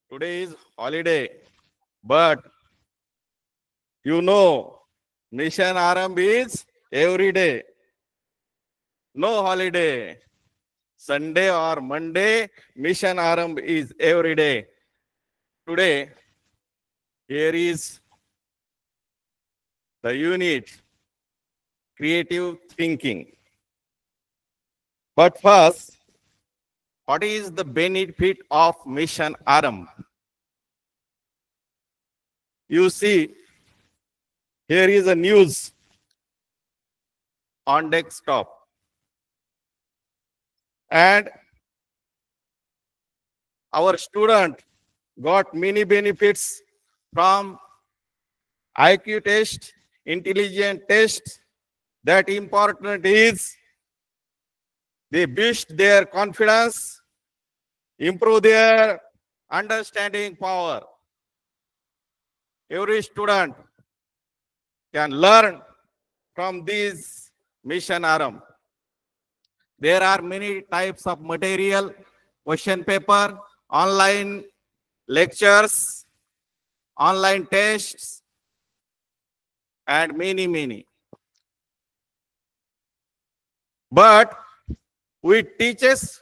Today is holiday, but you know, Mission Aram is every day. No holiday. Sunday or Monday, Mission Aram is every day. Today, here is the unit, creative thinking. But first, what is the benefit of Mission Aram? You see, here is a news on desktop. And our student got many benefits from IQ test, intelligent test. That important is they boost their confidence, improve their understanding power. Every student can learn from this Mission Aram. There are many types of material, question paper, online lectures, online tests, and many. But we teaches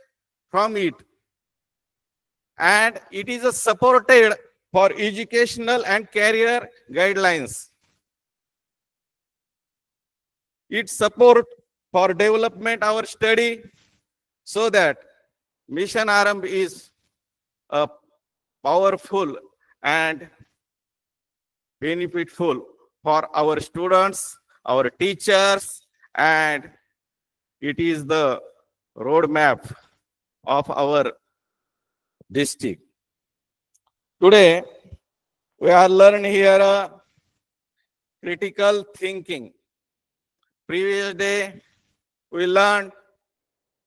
from it, and it is a supported for educational and career guidelines. It support for development our study so that Mission Aram is a powerful and benefitful for our students, our teachers, and it is the roadmap of our district. Today, we are learning here critical thinking. Previous day, we learned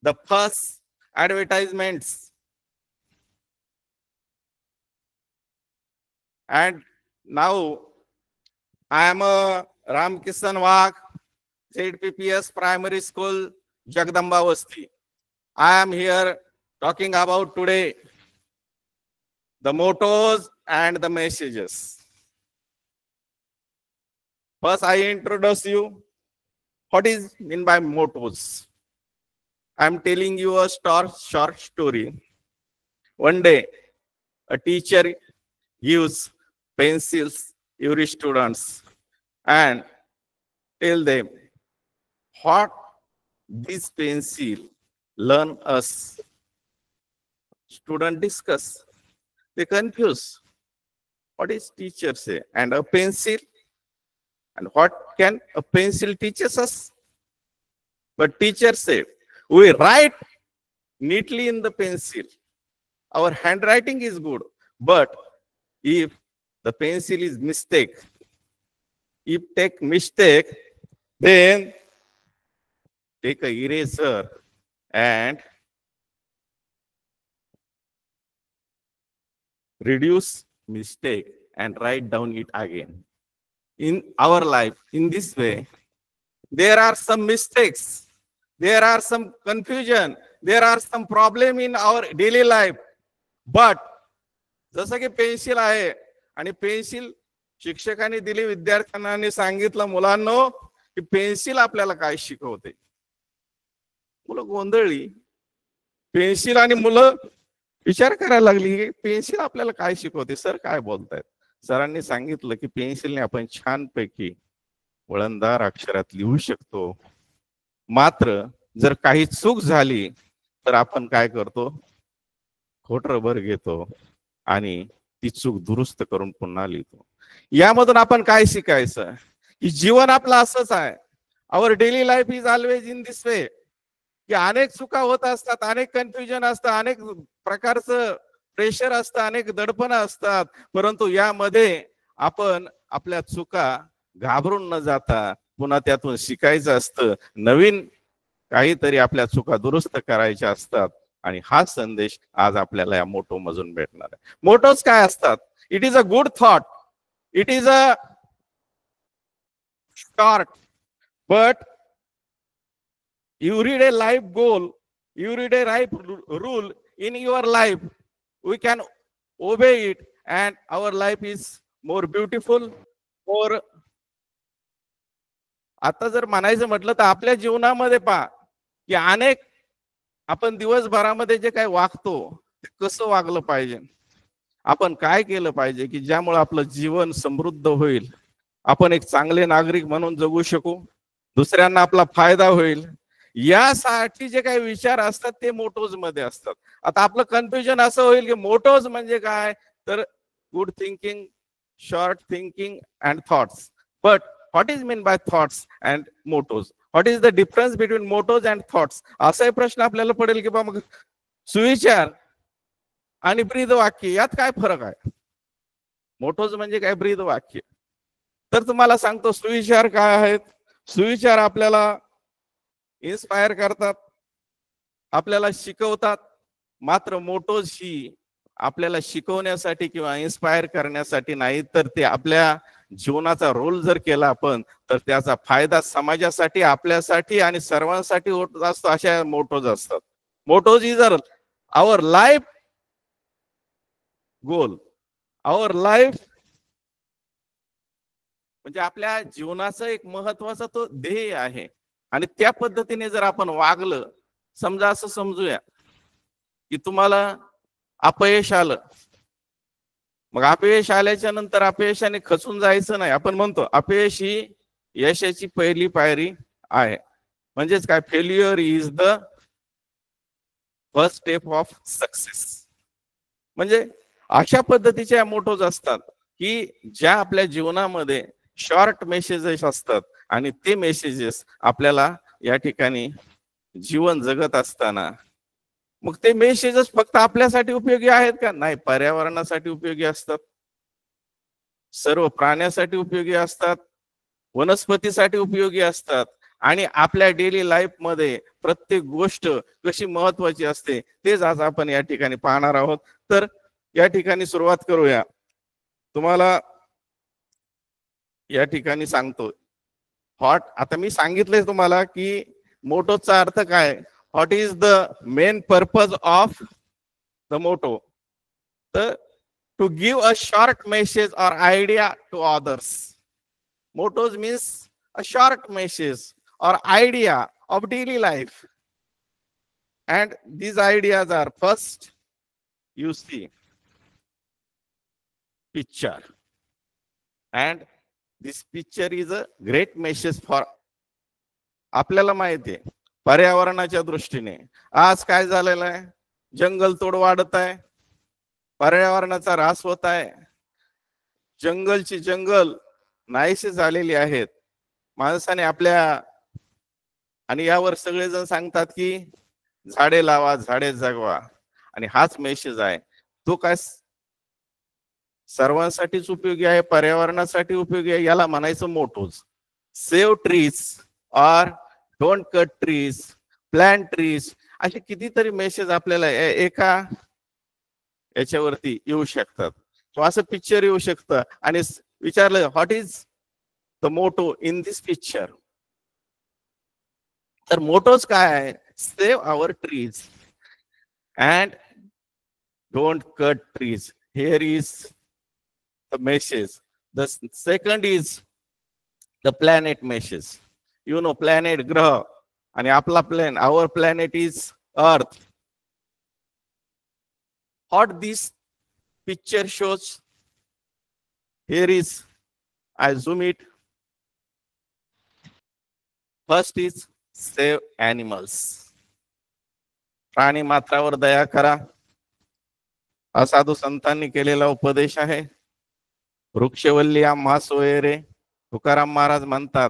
the first advertisements. And now I am a Ram Kishan Wagh, ZPPS Primary School, Jagdamba Vasti. I am here talking about today the mottos and the messages. First, I introduce you. What is mean by mottos? I am telling you a short story. One day, a teacher gives pencils every students and tell them what this pencil learn us. Student discuss. They confuse. What is teacher say? And a pencil? And what can a pencil teaches us? But teacher said, we write neatly in the pencil. Our handwriting is good. But if the pencil is mistake, if take mistake, then take a eraser and reduce mistake and write down it again. In our life, in this way, there are some mistakes, there are some confusion, there are some problem in our daily life. But जसं की pencil आहे आणि pencil शिक्षकांनी दिली, विद्यार्थ्यांना सांगितलं मुलांनो की पेन्सिल आपल्याला काय शिकवते. मुलं गोंधळली. पेन्सिल आणि मुलं विचार करायला लागली की पेन्सिल आपल्याला काय शिकवते. सर काय बोलतायत. सरांनी सांगितलं की पेन्सिलने आपण छानपैकी वळणदार अक्षरात लिहू शकतो. मात्र जर काही चूक झाली तर आपण काय करतो, खोट रबर घेतो आणि ती चूक दुरुस्त करून पुन्हा लिहितो. यामधून आपण काय शिकायचं की जीवन आपलं असंच आहे. Our daily life is always in this way की अनेक चुका होत असतात, अनेक कन्फ्युजन असतं, अनेक प्रकारचं प्रेशर असतं, अनेक दडपण असतात. परंतु यामध्ये आपण आपल्या चुका घाबरून न जाता पुन्हा त्यातून शिकायचं असतं. नवीन काहीतरी आपल्या चुका दुरुस्त करायच्या असतात. आणि हा संदेश आज आपल्याला या मोटो मधून भेटणार आहे. मोटोज काय असतात? It is a good thought, it is a short but everyday life goal, everyday life rule in your life. We can obey it, and our life is more beautiful, more. आता जर म्हणायचं म्हटलं तर आपल्या जीवनामध्ये पहा की अनेक आपण दिवसभरामध्ये जे काही वागतो ते कसं वागलं पाहिजे, आपण काय केलं पाहिजे की ज्यामुळे आपलं जीवन समृद्ध होईल, आपण एक चांगले नागरिक म्हणून जगू शकू, दुसऱ्यांना आपला फायदा होईल, यासाठी जे काही विचार असतात ते मोटोज मध्ये असतात. आता आपलं कन्फ्युजन असं होईल की मोटोज म्हणजे काय, तर good thinking, short thinking and thoughts. But what is mean bye thoughts and mottos? What is the difference between mottos and thoughts? असाही प्रश्न आपल्याला पडेल की बा मग सुविचार आणि ब्रीद वाक्य यात काय फरक आहे? मोटोज म्हणजे काय, ब्रीद वाक्य? तर तुम्हाला सांगतो सुविचार काय आहेत. सुविचार आपल्याला इन्स्पायर करतात, आपल्याला शिकवतात. मात्र मोटोज ही आपल्याला शिकवण्यासाठी किंवा इन्स्पायर करण्यासाठी नाही, तर ते आपल्या जीवनाचा रोल जर केला आपण तर त्याचा फायदा समाजासाठी, आपल्यासाठी आणि सर्वांसाठी होत असतो. अशा मोटोज असतात. Mottos is our life goal, our life म्हणजे आपल्या जीवनाचं एक महत्वाचा तो ध्येय आहे. आणि त्या पद्धतीने जर आपण वागलं, समजा असं समजूया की तुम्हाला अपयश आलं, मग अपयश आल्याच्या नंतर अपयशाने खचून जायचं नाही. आपण म्हणतो अपयश ही यशाची पहिली पायरी आहे. म्हणजेच काय, failure is the first step of success. म्हणजे अशा पद्धतीच्या मोटोज असतात की ज्या आपल्या जीवनामध्ये शॉर्ट मेसेजेस असतात आणि ते मेसेजेस आपल्याला या ठिकाणी जीवन जगत असताना, मग ते मेसेजेस फक्त आपल्यासाठी उपयोगी आहेत का? नाही, पर्यावरणासाठी उपयोगी असतात, सर्व प्राण्यासाठी उपयोगी असतात, वनस्पतीसाठी उपयोगी असतात. आणि आपल्या डेली लाईफ मध्ये प्रत्येक गोष्ट कशी महत्वाची असते तेच आज आपण या ठिकाणी पाहणार आहोत. तर या ठिकाणी सुरुवात करूया. तुम्हाला या ठिकाणी सांगतो व्हॉट, आता मी सांगितलंय तुम्हाला की मोटोचा अर्थ काय, what is the main purpose of the motto. तर to give a short message or idea to others. Mottos means a short message or idea of daily life, and these ideas are, first you see picture, and this picture is a great message for. आपल्याला माहिती आहे पर्यावरणाच्या दृष्टीने आज काय झालेलं आहे, जंगल तोड वाढत आहे, पर्यावरणाचा ऱ्हास होत आहे, जंगलची जंगल नाहीशी झालेली आहेत. माणसाने आपल्या, आणि यावर सगळेजण सांगतात की झाडे लावा, झाडे जगवा, आणि हाच मेसेज आहे. तो काय सर्वांसाठीच उपयोगी आहे, पर्यावरणासाठी उपयोगी आहे, याला म्हणायचं मोटोज. सेव्ह ट्रीज और don't cut trees, plant trees, असे कितीतरी मेसेज आपल्याला एका याच्यावरती येऊ शकतात. तो असं पिक्चर येऊ शकतं आणि विचारलं what is the motto in this picture. तर मोटोज काय आहे, save our trees and don't cut trees. Here is the message. The second is the planet message. You know planet, ग्रह, आणि आपला plan, our planet is earth. What this picture shows, here is, I zoom it. First is save animals. प्राणी मात्रावर दया करा, हा साधू संतांनी केलेला उपदेश आहे. वृक्षवल्ली आम्हा सोयरे, तुकाराम महाराज म्हणतात.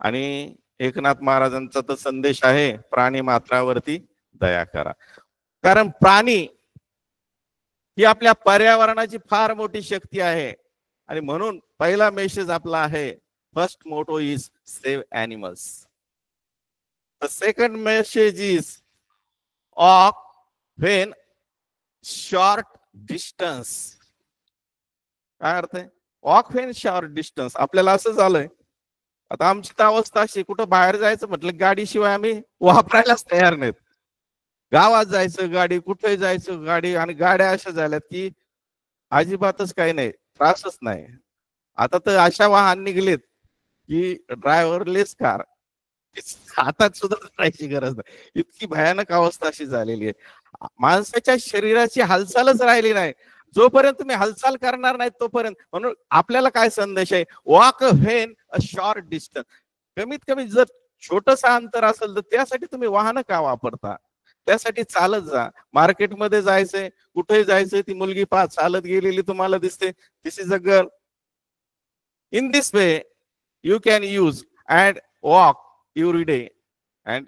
आणि एकनाथ महाराजांचा तर संदेश आहे, प्राणी मात्रावरती दया करा. कारण प्राणी ही आपल्या पर्यावरणाची फार मोठी शक्ती आहे. आणि म्हणून पहिला मेसेज आपला आहे, first motto is save animals. The second message is walk when short distance. काय अर्थ आहे, वॉक व्हेन शॉर्ट डिस्टन्स? आपल्याला असं झालंय, आता आमची तर अवस्था अशी, कुठं बाहेर जायचं म्हटलं गाडीशिवाय आम्ही वापरायलाच तयार नाहीत. गावात जायचं गाडी, कुठे जायचं गाडी, आणि गाड्या अशा झाल्यात की अजिबातच काही नाही, त्रासच नाही. आता तर अशा वाहन निघलेत की ड्रायव्हरलेस कार, हातात सुद्धा करायची गरज नाही, इतकी भयानक अवस्था अशी झालेली आहे. माणसाच्या शरीराची हालचालच राहिली नाही. जोपर्यंत तुम्ही हालचाल करणार नाही तोपर्यंत, म्हणून आपल्याला काय संदेश आहे, walk when a short distance. कमीत कमी जर छोटस अंतर असेल तर त्यासाठी तुम्ही वाहन का वापरता? त्यासाठी चालत जा. मार्केटमध्ये जायचंय, कुठेही जायचंय, ती मुलगी पहा चालत गेलेली तुम्हाला दिसते, this is a girl. In this way you can use and walk every day and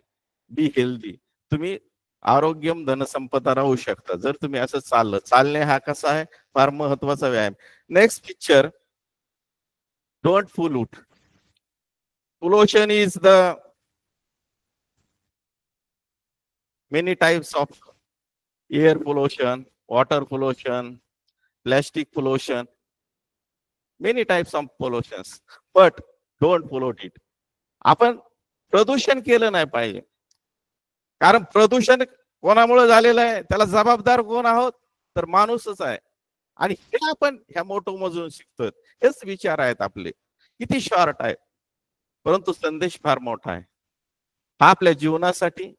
be healthy. तुम्ही आरोग्यम धनसंपदा राहू शकता जर तुम्ही असं चाललं. चालणे हा कसा आहे, फार महत्वाचा व्यायाम. Next picture, don't pollute. Pollution is the many types of air pollution, water pollution, plastic pollution, many types of pollutions, but don't pollute it. आपण प्रदूषण केलं नाही पाहिजे, कारण प्रदूषण कोणामुळे झालेलं आहे, त्याला जबाबदार कोण आहोत, तर माणूसच आहे. आणि हे आपण ह्या मोठो मधून शिकतो. हेच विचार आहेत आपले, किती शॉर्ट आहे परंतु संदेश फार मोठा आहे. हा आपल्या जीवनासाठी,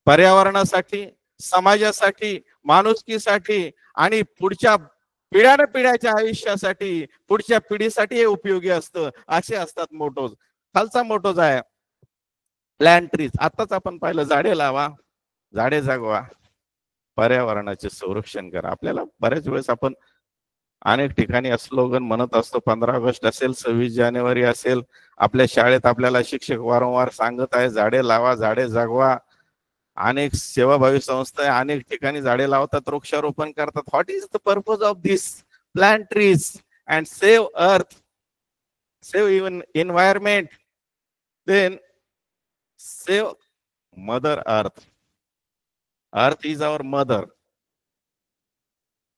पर्यावरणासाठी, समाजासाठी, माणुसकीसाठी आणि पुढच्या पिढ्याच्या आयुष्यासाठी, पुढच्या पिढीसाठी हे उपयोगी असतं. असे असतात मोटोज. खालचा मोटोज आहे प्लॅन ट्रीज. आताच आपण पाहिलं, झाडे लावा, झाडे जगवा, पर्यावरणाचे संरक्षण करा. आपल्याला बऱ्याच वेळेस आपण अनेक ठिकाणी स्लोगन म्हणत असतो. 15 ऑगस्ट असेल, 26 जानेवारी असेल, आपल्या शाळेत आपल्याला शिक्षक वारंवार सांगत आहे, झाडे लावा, झाडे जगवा. अनेक सेवाभावी संस्था अनेक ठिकाणी झाडे लावतात, वृक्षारोपण करतात. What is the purpose of this? Plant trees and save earth, save even environment, then save mother earth. Earth is our mother,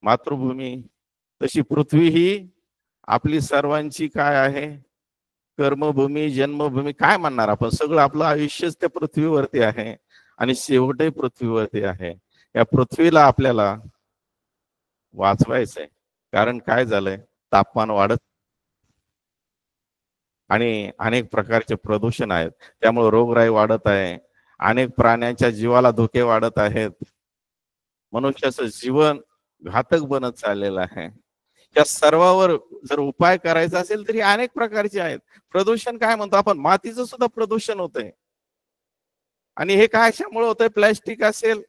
मातृभूमी. तशी पृथ्वी ही आपली सर्वांची काय आहे, कर्मभूमी, जन्मभूमी, काय म्हणणार आपण. सगळं आपलं आयुष्यच त्या पृथ्वीवरती आहे आणि शेवटही पृथ्वीवरती आहे. या पृथ्वीला आपल्याला वाचवायचंय. कारण काय झालंय, तापमान वाढत आणि अनेक प्रकारचे प्रदूषण आहेत, त्यामुळे रोगराई वाढत आहे, अनेक प्राण्यांच्या जीवाला धोके वाढत आहेत, मनुष्याचं जीवन घातक बनत चाललेलं आहे. या सर्वावर जर उपाय करायचा असेल तरी अनेक प्रकारचे आहेत. प्रदूषण काय म्हणतो आपण, मातीचं सुद्धा प्रदूषण होतंय. आणि हे काय अशामुळे होतंय, प्लॅस्टिक असेल,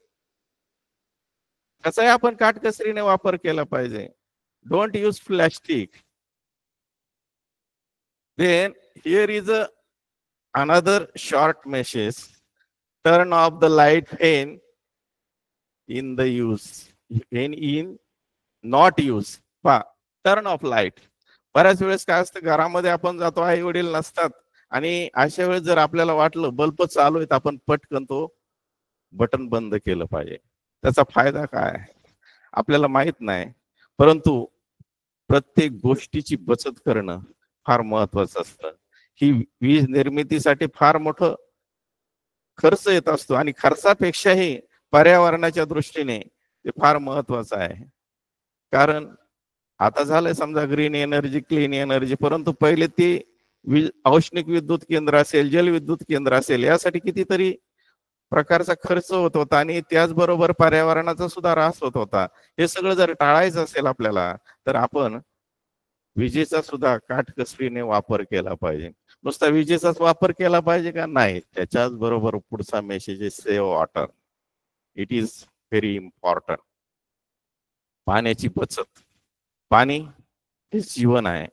त्याचाही आपण काटकसरीने वापर केला पाहिजे. Don't use plastic. Then here is another short message, turn off the light when in the use, when in not use. पहा, टर्न ऑफ लाईट. बऱ्याच वेळेस काय असतं, घरामध्ये आपण जातो, आई वडील नसतात, आणि अशा वेळेस जर आपल्याला वाटलं बल्ब चालू आहे, आपण पटकन तो बटन बंद केलं पाहिजे. त्याचा फायदा काय आपल्याला माहित नाही, परंतु प्रत्येक गोष्टीची बचत करणं फार महत्वाचं असतं. ही वीज निर्मितीसाठी फार मोठं खर्च येत असतो, आणि खर्चापेक्षाही पर्यावरणाच्या दृष्टीने ते फार महत्वाचं आहे. कारण आता झालंय समजा ग्रीन एनर्जी, क्लीन एनर्जी, परंतु पहिले ती औष्णिक विद्युत केंद्र असेल, जलविद्युत केंद्र असेल, यासाठी कितीतरी प्रकारचा खर्च होत होता आणि त्याचबरोबर पर्यावरणाचा सुद्धा ऱ्हास होत होता. हे सगळं जर टाळायचं असेल आपल्याला, तर आपण विजेचा सुद्धा काटकसरीने वापर केला पाहिजे. नुसता विजेचाच वापर केला पाहिजे का? नाही. त्याच्याच बरोबर पुढचा मेसेज आहे, save water. It is very important. पाण्याची बचत. पाणी हे जीवन आहे.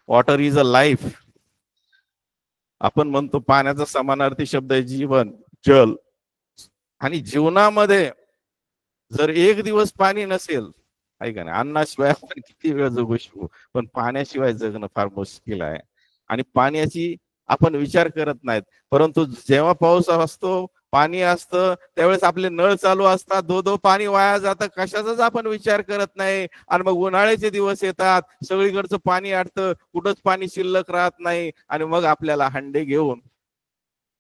Water is a life. आपण म्हणतो पाण्याचा समानार्थी शब्द आहे जीवन, जल. आणि जीवनामध्ये जर एक दिवस पाणी नसेल, ऐका ना, अन्नाशिवाय आपण किती वेळ जगू शकू, पण पाण्याशिवाय जगणं फार मुश्किल आहे. आणि पाण्याची आपण विचार करत नाहीत, परंतु जेव्हा पाऊस असतो, पाणी असतं, त्यावेळेस आपले नळ चालू असतात, धो पाणी वाया जातं, कशाचाच आपण विचार करत नाही. आणि मग उन्हाळ्याचे दिवस येतात, सगळीकडचं पाणी आटतं, कुठंच पाणी शिल्लक राहत नाही, आणि मग आपल्याला हंडे घेऊन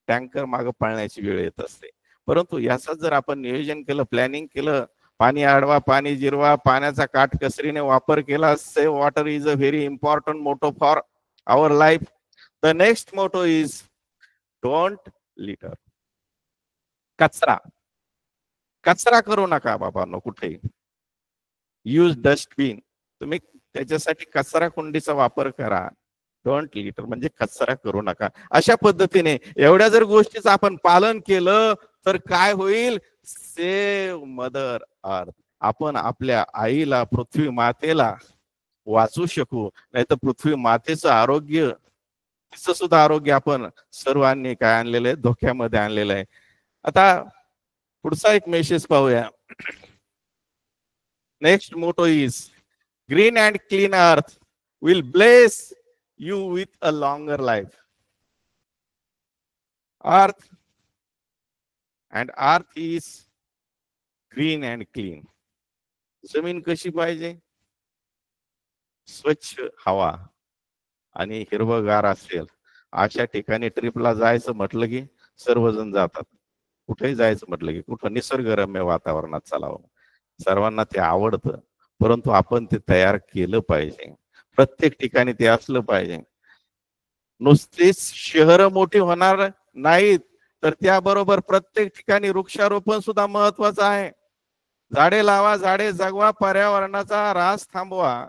टँकर मागे पळण्याची वेळ येत असते. परंतु याचं जर आपण नियोजन केलं, प्लॅनिंग केलं, पाणी अडवा, पाणी जिरवा, पाण्याचा काटकसरीने वापर केला, save water is a very important motto for our life. The next motto is don't litter. कचरा कचरा करू नका बाबांनो कुठेही. Use dustbin. तुम्ही त्याच्यासाठी कचरा कुंडीचा वापर करा. डोंट लिटर म्हणजे कचरा करू नका. अशा पद्धतीने एवढ्या जर गोष्टीचं आपण पालन केलं तर काय होईल? सेव्ह मदर अर्थ. आपण आपल्या आईला, पृथ्वी मातेला वाचू शकू. नाही तर पृथ्वी मातेचं आरोग्य, तिचं सुद्धा आरोग्य आपण सर्वांनी काय आणलेलं आहे? धोक्यामध्ये आणलेलं आहे. आता पुढचा एक मेसेज पाहूया. Next motto is green and clean earth will bless you with a longer life. Earth is green and clean. जमीन कशी पाहिजे? स्वच्छ हवा आणि हिरवगार असेल अशा ठिकाणी ट्रिपला जायचं म्हटलं की सर्वजण जातात. कुठेही जायचं म्हटलं की कुठं निसर्गरम्य वातावरणात चालावं. सर्वांना ते आवडतं, परंतु आपण ते तयार केलं पाहिजे. प्रत्येक ठिकाणी ते असलं पाहिजे. नुसतीच शहर मोठी होणार नाहीत तर त्याबरोबर प्रत्येक ठिकाणी वृक्षारोपण सुद्धा महत्वाचं आहे. झाडे लावा, झाडे जगवा, पर्यावरणाचा ऱ्हास थांबवा.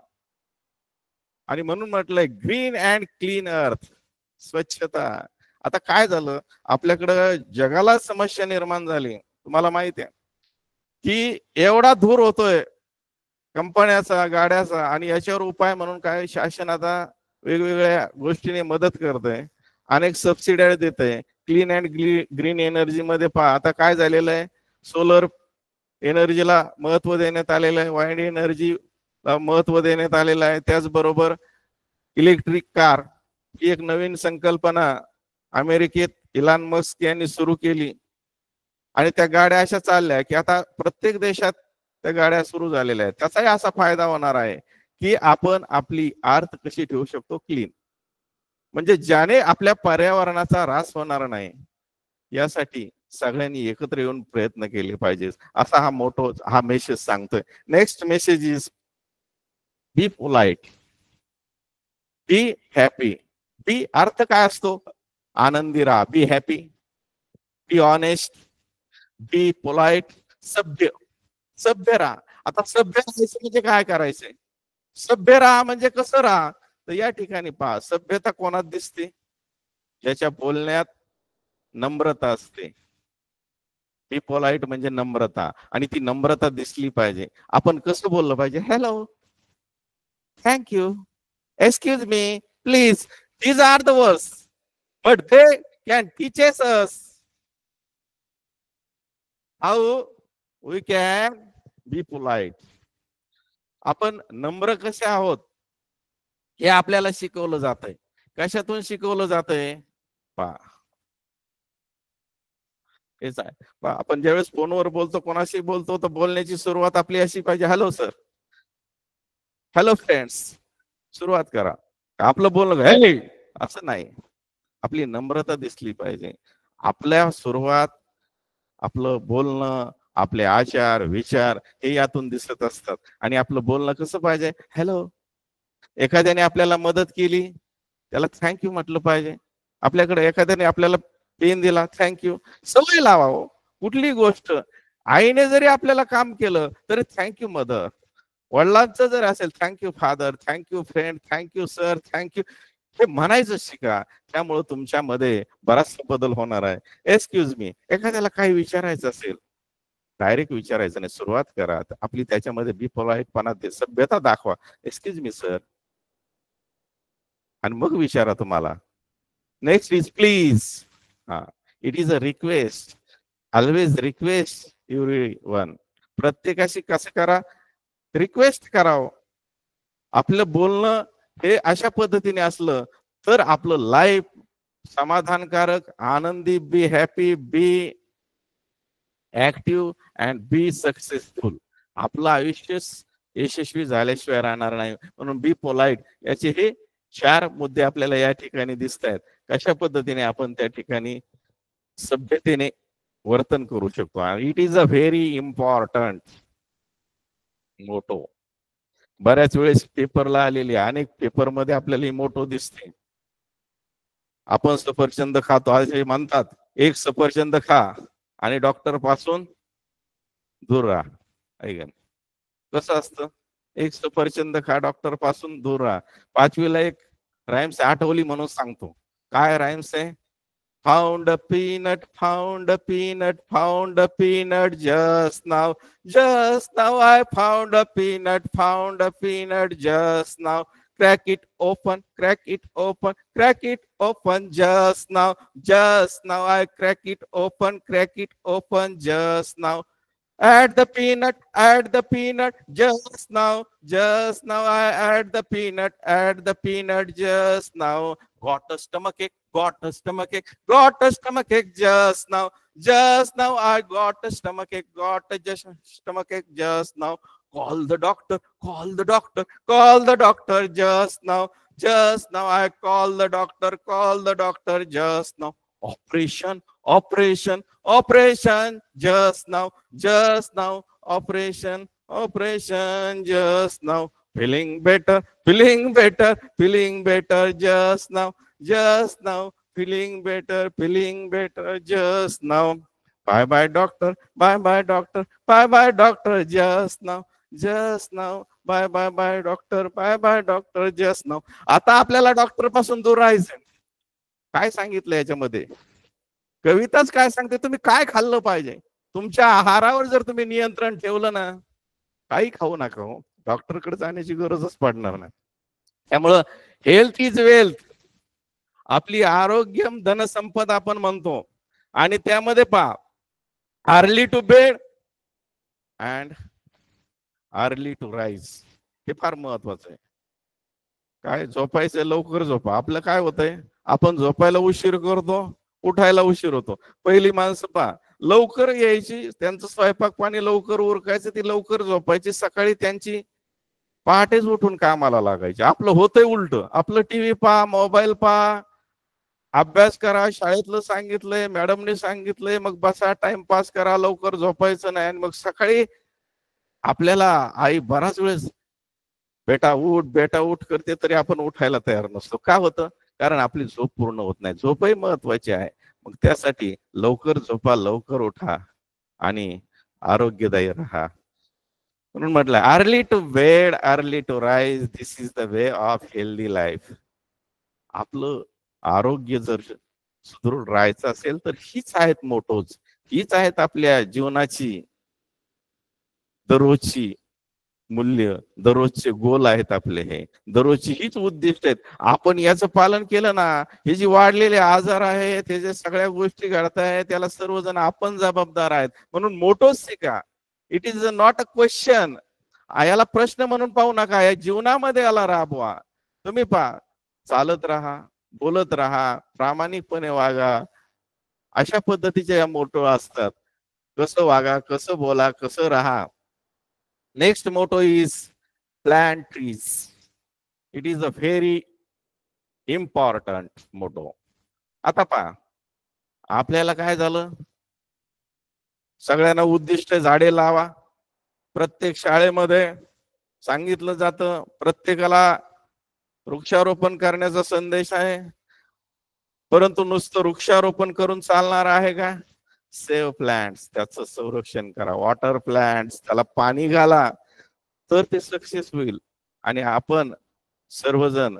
आणि म्हणून म्हटलंय ग्रीन अँड क्लीन अर्थ, स्वच्छता. आता काय झालं, आपल्याकडं जगाला समस्या निर्माण झाली. तुम्हाला माहिती आहे की एवढा धूर होतोय कंपन्याचा, गाड्याचा, आणि याच्यावर उपाय म्हणून काय शासन आता वेगवेगळ्या गोष्टीने मदत करतंय, अनेक सबसिड्या देतंय. क्लीन अँड ग्रीन एनर्जी मध्ये पहा आता काय झालेलं आहे. सोलर एनर्जीला महत्व देण्यात आलेलं आहे, वाइंड एनर्जीला महत्व देण्यात आलेलं आहे. त्याचबरोबर इलेक्ट्रिक कार ही एक नवीन संकल्पना अमेरिकेत इलॉन मस्क यांनी सुरू केली आणि त्या गाड्या अशा चालल्या की आता प्रत्येक देशात त्या गाड्या सुरू झालेल्या आहेत. त्याचाही असा फायदा होणार आहे की आपण आपली अर्थ कशी ठेवू शकतो क्लीन, म्हणजे ज्याने आपल्या पर्यावरणाचा ऱ्हास होणार नाही यासाठी सगळ्यांनी एकत्र येऊन प्रयत्न केले पाहिजे, असा हा मेसेज सांगतोय. Next message is be polite, be happy. Be अर्थ काय असतो? आनंदी राहा. Be happy, be honest, be polite, सभ्य. सभ्य राहा. आता सभ्य राहायचं म्हणजे काय करायचंय? सभ्य राहा म्हणजे कसं राहा? तर या ठिकाणी पहा, सभ्यता कोणात दिसते? ज्याच्या बोलण्यात नम्रता असते. बी पोलाइट म्हणजे नम्रता, आणि ती नम्रता दिसली पाहिजे. आपण कसं बोललं पाहिजे? Hello, thank you, excuse me, please. These are the words but they can teaches us how we can be polite. आपण नम्र कसे आहोत हे आपल्याला शिकवलं जातंय. कशातून शिकवलं जातंय? पहा, हेच आहे. आपण ज्यावेळेस फोनवर बोलतो, कोणाशी बोलतो, तर बोलण्याची सुरुवात आपली अशी पाहिजे, हॅलो सर, हॅलो फ्रेंड्स. सुरुवात करा. आपलं बोलणं हे असं नाही. आपली नम्रता दिसली पाहिजे. आपल्या सुरुवात, आपलं बोलणं, आपले आचार विचार हे यातून दिसत असतात. आणि आपलं बोलणं कसं पाहिजे? हॅलो. एखाद्याने आपल्याला मदत केली, त्याला थँक्यू म्हटलं पाहिजे. आपल्याकडे एखाद्याने आपल्याला पेन दिला, थँक्यू. सवय लावा हो. कुठली गोष्ट, आईने जरी आपल्याला काम केलं तरी थँक्यू मदर. वडिलांचं जर असेल, thank you father, thank you friend, thank you sir, thank you, हे म्हणायचं शिका. त्यामुळे तुमच्यामध्ये बराचसा बदल होणार आहे. एक्सक्यूज मी, एखाद्याला काही विचारायचं असेल, डायरेक्ट विचारायचं नाही, सुरुवात करा. आपली त्याच्यामध्ये बी पोलाइटपणा, सभ्यता दाखवा. एक्सक्यूज मी सर, आणि मग विचारा तुम्हाला. Next is please. हा, it is a request. Always request everyone. प्रत्येकाशी कसं करा? रिक्वेस्ट करावं. आपलं बोलणं हे अशा पद्धतीने असलं तर आपलं लाईफ समाधानकारक, आनंदी, be happy, be active and be successful. आपलं आयुष्य यशस्वी झाल्याशिवाय राहणार नाही. म्हणून बी पोलाइट याचे हे 4 मुद्दे आपल्याला या ठिकाणी दिसत आहेत. कशा पद्धतीने आपण त्या ठिकाणी सभ्यतेने वर्तन करू शकतो. It is a very important motto. बऱ्याच वेळेस पेपरला आलेली अनेक पेपरमध्ये आपल्याला ही मोटो दिसते. आपण सफरचंद खातो असे म्हणतात, एक सफरचंद खा आणि डॉक्टर पासून दूर राहा. ऐका कसं असतं, एक सफरचंद खा डॉक्टर पासून दूर राहा. पाचवीला एक राईम्स आठवली म्हणून सांगतो. काय राईम्स आहे? Found a peanut, found a peanut, found a peanut just now. Just now I found a peanut just now. Crack it open, crack it open, crack it open just now. Just now I crack it open just now. Add the peanut just now I add the peanut just now. Got a stomachache, got a stomachache, got a stomachache just now I got a stomachache, got a just stomachache just now. Call the doctor, call the doctor, call the doctor just now I call the doctor just now. Operation, operation, operation just now, operation, operation just now. Feeling better, feeling better, feeling better just now, feeling better just now. Bye bye doctor, bye bye doctor, bye bye doctor just now, bye bye doctor just now. आता आपल्याला doctor पासून दूर राहायचं. काय सांगितलं याच्यामध्ये? कविताच काय सांगते, तुम्ही काय खाल्लं पाहिजे. तुमच्या आहारावर जर तुम्ही नियंत्रण ठेवलं ना, काही खाऊ नका हो, डॉक्टरकडे जाण्याची गरजच पडणार नाही. त्यामुळं हेल्थ इज वेल्थ. आपली आरोग्य धनसंपदा आपण म्हणतो. आणि त्यामध्ये पहा, early to bed and early to rise, हे फार महत्वाचं आहे. काय झोपायचं लवकर झोपा. आपलं काय होतंय, आपण झोपायला उशीर करतो, उठायला उशीर होतो. पहिली माणसं पहा, लवकर यायची, त्यांचं स्वयंपाक पाणी लवकर उरकायचं, ती लवकर झोपायची, सकाळी त्यांची पहाटेच उठून कामाला लागायची. आपलं होतंय उलट. आपलं टीव्ही पहा, मोबाईल पहा, अभ्यास करा, शाळेतलं सांगितलंय, मॅडमने सांगितलंय, मग बसा टाइमपास करा, लवकर झोपायचं नाही. आणि मग सकाळी आपल्याला आई बराच वेळेस बेटा उठ करते, तरी आपण उठायला तयार नसतो. का होतं? कारण आपली झोप पूर्ण होत नाही. झोपही महत्वाची आहे. मग त्यासाठी लवकर झोपा, लवकर उठा आणि आरोग्यदायी राहा. म्हणून म्हटलं, early to bed early to rise, this is the way of healthy life. आपलं आरोग्य जर सुदृढ राहायचं असेल तर हीच आहेत मोटोज, हीच आहेत आपल्या जीवनाची दररोजची मूल्य, दररोजचे गोल आहेत आपले. हे दररोजची हीच उद्दिष्ट आहेत. आपण याचं पालन केलं ना, हे जे वाढलेले आजार आहेत, हे जे सगळ्या गोष्टी घडत आहेत, त्याला सर्वजण आपण जबाबदार आहेत. म्हणून मोटोच शिका. It is not a question. याला प्रश्न म्हणून पाहू नका, या जीवनामध्ये याला राबवा. तुम्ही पहा, चालत राहा, बोलत राहा, प्रामाणिकपणे वागा, अशा पद्धतीच्या या मोटो असतात. कसं वागा, कसं बोला, कसं राहा. Next motto is plant trees. It is a very important motto. आता पहा, आपल्याला काय झालं, सगळ्यांना उद्दिष्ट झाडे लावा. प्रत्येक शाळेमध्ये सांगितलं जातं, प्रत्येकाला वृक्षारोपण करण्याचा संदेश आहे. परंतु नुसतं वृक्षारोपण करून चालणार आहे का? सेव्ह प्लांट्स, त्याचं संरक्षण करा. वॉटर प्लांट्स, त्याला पाणी घाला, तर ते सक्सेस होईल. आणि आपण सर्वजण,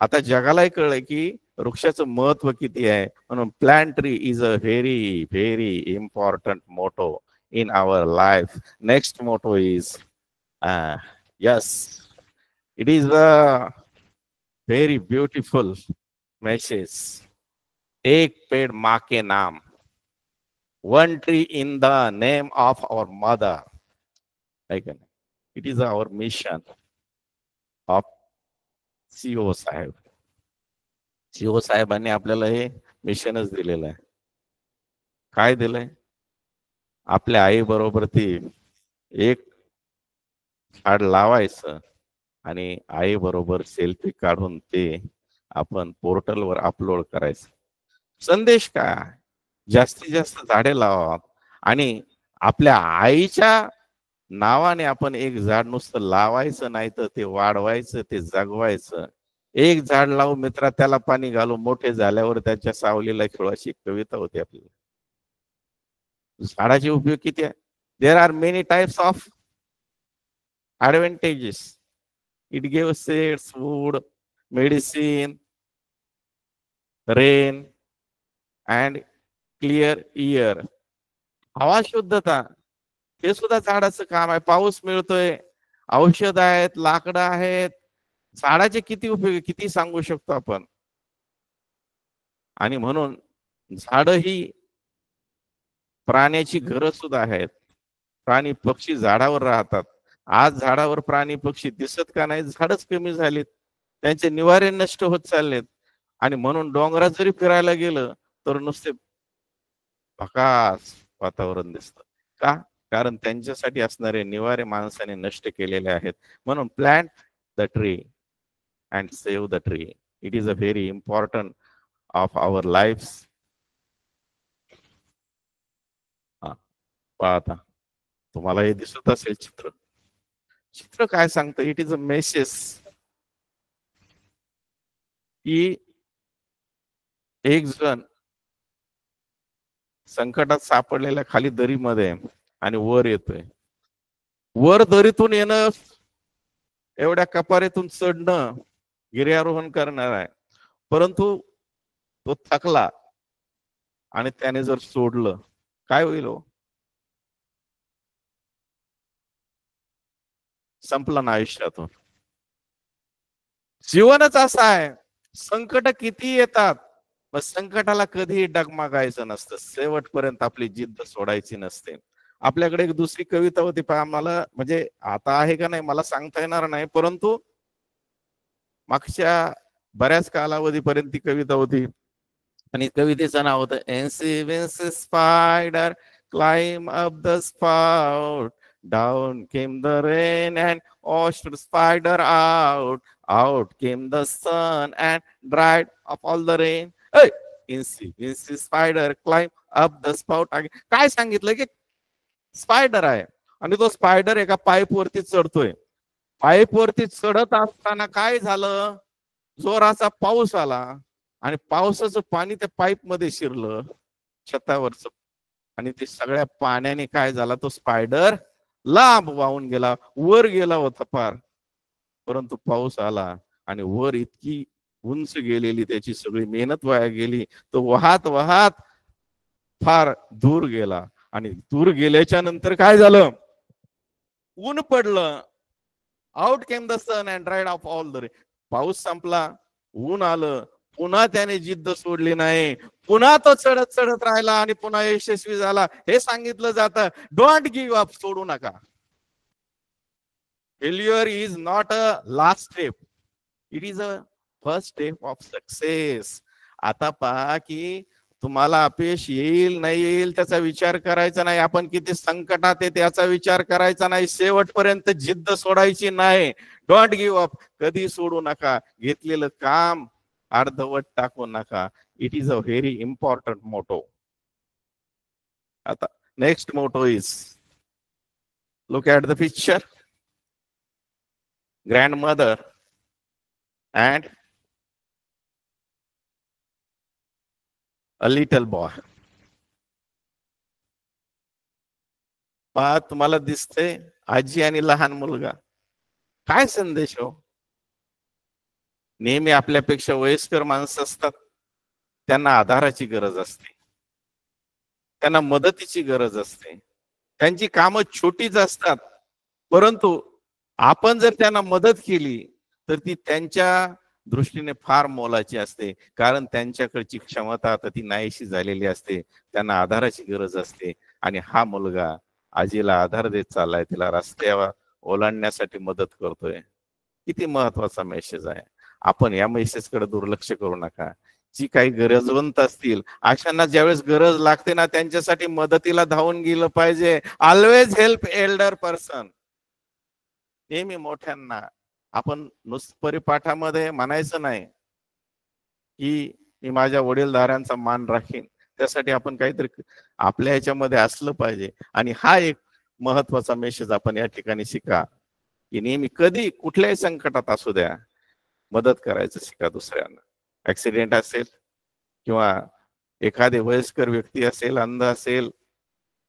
आता जगालाही कळलंय की वृक्षाचं महत्व किती आहे. म्हणून plant tree is a very very important motto in our life. Next motto is yes, it is a very beautiful message. एक पेड़ माँ के नाम, one tree in the name of our mother. It is our mission of CO Saheb. CO साहेबांनी आपल्याला हे मिशनच दिलेलं आहे. काय दिलंय? आपल्या आई बरोबर ती एक झाड लावायचं आणि आई बरोबर सेल्फी काढून ते आपण पोर्टलवर अपलोड करायचं. संदेश काय? जास्तीत जास्त झाडे लावा. आणि आपल्या आईच्या नावाने आपण एक झाड नुसतं लावायचं नाही, तर ते वाढवायचं, ते जगवायचं. एक झाड लावू मित्रा, त्याला पाणी घालू, मोठे झाल्यावर त्याच्या सावलीला खेळू, अशी एक कविता होती आपली. झाडाचे उपयोग किती आहे? There are many types of advantages. It gives seeds, wood, medicine, rain, and clear air. हवा शुद्धता, हे सुद्धा झाडाचं काम आहे. पाऊस मिळतोय, औषध आहेत, लाकडं आहेत. झाडाचे किती उपयोग, किती सांगू शकतो आपण. आणि म्हणून झाड ही प्राण्याची घरं सुद्धा आहेत. प्राणी पक्षी झाडावर राहतात. आज झाडावर प्राणी पक्षी दिसत का नाही? झाडच कमी झालीत, त्यांचे निवारे नष्ट होत चाललेत. आणि म्हणून डोंगरात जरी फिरायला गेलं तर नुसते भकास वातावरण दिसतं. का? कारण त्यांच्यासाठी असणारे निवारे माणसाने नष्ट केलेले आहेत. म्हणून plant the tree and save the tree. It is a very important of our life. पाहता तुम्हाला हे दिसत असेल चित्र. चित्र काय सांगतं? इट इज अ मेसेज की एक जण संकटात सापडलेल्या खाली दरीमध्ये आणि वर येतोय. वर दरीतून येणं, एवढ्या कपारीतून चढणं गिर्यारोहण करणार आहे. परंतु तो थकला आणि त्याने जर सोडलं, काय होईल हो? संपलं ना आयुष्यातून. जीवनच असं आहे, संकट किती येतात, पण संकटाला कधीही डगमगायचं नसतं. शेवटपर्यंत आपली जिद्द सोडायची नसते. आपल्याकडे एक दुसरी कविता होती, पण मला म्हणजे आता आहे का नाही मला सांगता येणार नाही, परंतु मागच्या बऱ्याच कालावधीपर्यंत ती कविता होती. आणि कवितेचं नाव होतं NC Vincy spider climb up the spout, down came the rain and washed the spider out, out came the sun and dried up all the rain. Incy wincy spider climb up the spout. काय सांगितलं की spider आहे आणि तो spider एका pipe वरती चढतोय. Pipe वरती चढत असताना काय झालं? जोराचा पाऊस आला आणि पावसाचं पाणी त्या पाईप मध्ये शिरलं छतावरच, आणि ते सगळ्या पाण्याने काय झाला, तो स्पायडर लांब वाहून गेला, वर गेला होता फार. परंतु पाऊस आला आणि वर इतकी उंच गेलेली त्याची सगळी मेहनत वाया गेली. तो वाहत वाहत फार दूर गेला आणि दूर गेल्याच्या नंतर काय झालं? ऊन पडलं. Out came the sun and dried off all the rain. पाऊस संपला, ऊन आलं, पुन्हा त्याने जिद्द सोडली नाही. पुन्हा तो चढत चढत राहिला आणि पुन्हा यशस्वी झाला. हे सांगितलं जातं, डोंट गिव्ह अप, सोडू नका. Failure is not a last step, it is a first step of success. आता पहा की तुम्हाला अपयश येईल नाही येईल त्याचा विचार करायचा नाही. आपण किती संकटात आहे त्याचा विचार करायचा नाही. शेवटपर्यंत जिद्द सोडायची नाही. डोंट गिव्ह अप, कधी सोडू नका. घेतलेलं काम अर्धवट टाकू नका. It is a very important motto. आता next motto is, look at the picture. Grandmother and a little boy. पहा तुम्हाला दिसते आजी आणि लहान मुलगा. काय संदेश हो? नेहमी आपल्यापेक्षा वयस्कर माणसं असतात, त्यांना आधाराची गरज असते, त्यांना मदतीची गरज असते. त्यांची कामं छोटीच असतात, परंतु आपण जर त्यांना मदत केली तर ती त्यांच्या दृष्टीने फार मोलाची असते. कारण त्यांच्याकडची क्षमता आता ती नाहीशी झालेली असते. त्यांना आधाराची गरज असते. आणि हा मुलगा आजीला आधार देत चाललाय, तिला रस्त्यावर ओलांडण्यासाठी मदत करतोय. किती महत्वाचा मेसेज आहे. आपण या मेसेजकडे दुर्लक्ष करू नका. जी काही गरजवंत असतील अशांना ज्यावेळेस गरज लागते ना, त्यांच्यासाठी मदतीला धावून गेलं पाहिजे. Always help Elder person. नेहमी मोठ्यांना आपण नुसतं परिपाठामध्ये म्हणायचं नाही की मी माझ्या वडीलधाऱ्यांचा मान राखीन, त्यासाठी आपण काहीतरी आपल्या ह्याच्यामध्ये असलं पाहिजे. आणि हा एक महत्वाचा मेसेज आपण या ठिकाणी शिका की नेहमी कधी कुठल्याही संकटात असू द्या, मदत करायचं शिका दुसऱ्यांना. ऍक्सिडेंट असेल किंवा एखादे वयस्कर व्यक्ती असेल, अंध असेल,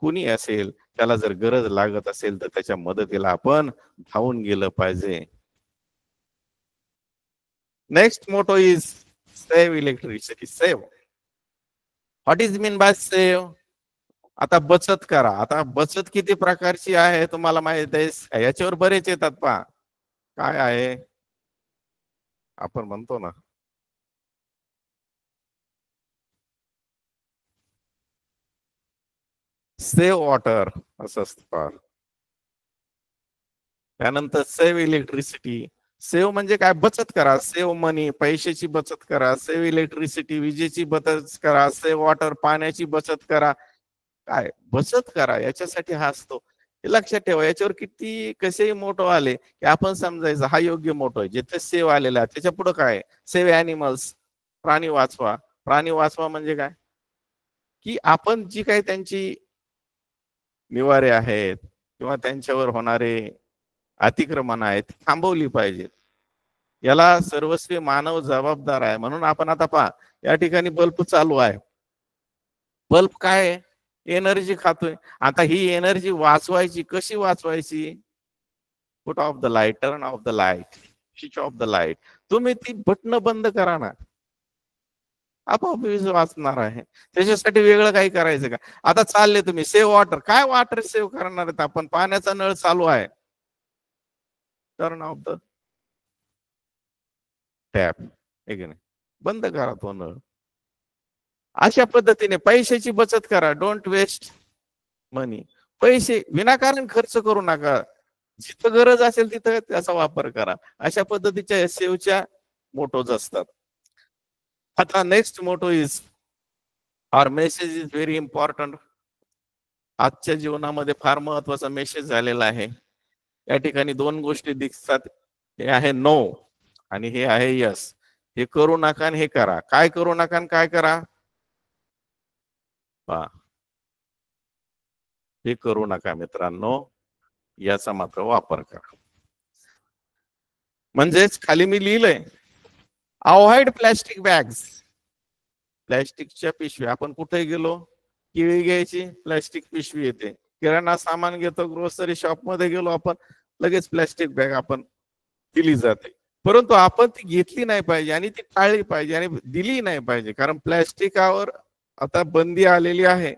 कुणी असेल, त्याला जर गरज लागत असेल तर त्याच्या मदतीला आपण धावून गेलं पाहिजे. Next motto is save electricity. Save, what is mean by save? आता बचत करा. आता बचत किती प्रकारची आहे तुम्हाला माहित आहे? याच्यावर बरेच येतात पहा. काय आहे आपण म्हणतो ना, सेव्ह वॉटर असं असतं पहा. त्यानंतर सेव्ह इलेक्ट्रिसिटी. सेव्ह म्हणजे काय? बचत करा. सेव्ह मनी, पैशाची बचत करा. सेव्ह इलेक्ट्रिसिटी, विजेची बचत करा. सेव्ह वॉटर, पाण्याची बचत करा. काय बचत करा याच्यासाठी हा असतो. हे लक्षात ठेवा. याच्यावर किती कसेही मोठो आले की आपण समजायचं हा योग्य मोठो आहे. जिथे सेव्ह आलेला आहे त्याच्या पुढे काय? सेव्ह ॲनिमल्स, प्राणी वाचवा. प्राणी वाचवा म्हणजे काय? की आपण जी काही त्यांची निवारे आहेत किंवा त्यांच्यावर होणारे अतिक्रमण आहेत थांबवली पाहिजेत. याला सर्वस्वी मानव जबाबदार आहे. म्हणून आपण आता पहा, या ठिकाणी बल्ब चालू आहे. बल्ब काय आहे? एनर्जी खातोय. आता ही एनर्जी वाचवायची, कशी वाचवायची? Put off the light, turn off the light, switch off the light. तुम्ही ती बटन बंद करा ना, आपोआप वीज वाचणार आहे. त्याच्यासाठी वेगळं काही करायचं का? आता चालले तुम्ही सेव्ह वॉटर. काय वॉटर सेव्ह करणार आहेत आपण? पाण्याचा नळ चालू आहे, टर्न ऑफ द टॅप, आहे की नाही? बंद करा तो नळ. अशा पद्धतीने पैशाची बचत करा. डोंट वेस्ट मनी. पैसे विनाकारण खर्च करू नका. जिथं गरज असेल तिथं त्याचा वापर करा. अशा पद्धतीच्या सेवच्या मोटोज असतात. आता next motto is our message is very important. आजच्या जीवनामध्ये फार महत्वाचा मेसेज झालेला आहे. या ठिकाणी दोन गोष्टी दिसतात. हे आहे नो आणि हे आहे यस. हे करू नका आणि हे करा. काय करू नका आणि काय करा? हे करू नका मित्रांनो, याचा मात्र वापर करा. म्हणजेच खाली मी लिहिलंय, अवॉइड प्लॅस्टिक बॅग्स. प्लॅस्टिकच्या पिशव्या. आपण कुठे गेलो, केळी घ्यायची, प्लॅस्टिक पिशवी येते. किराणा सामान घेतो, ग्रोसरी शॉप मध्ये गेलो आपण, लगेच प्लॅस्टिक बॅग आपण दिली जाते. परंतु आपण ती घेतली नाही पाहिजे आणि ती टाळली पाहिजे आणि दिली नाही पाहिजे. कारण प्लॅस्टिकावर आता बंदी आलेली आहे,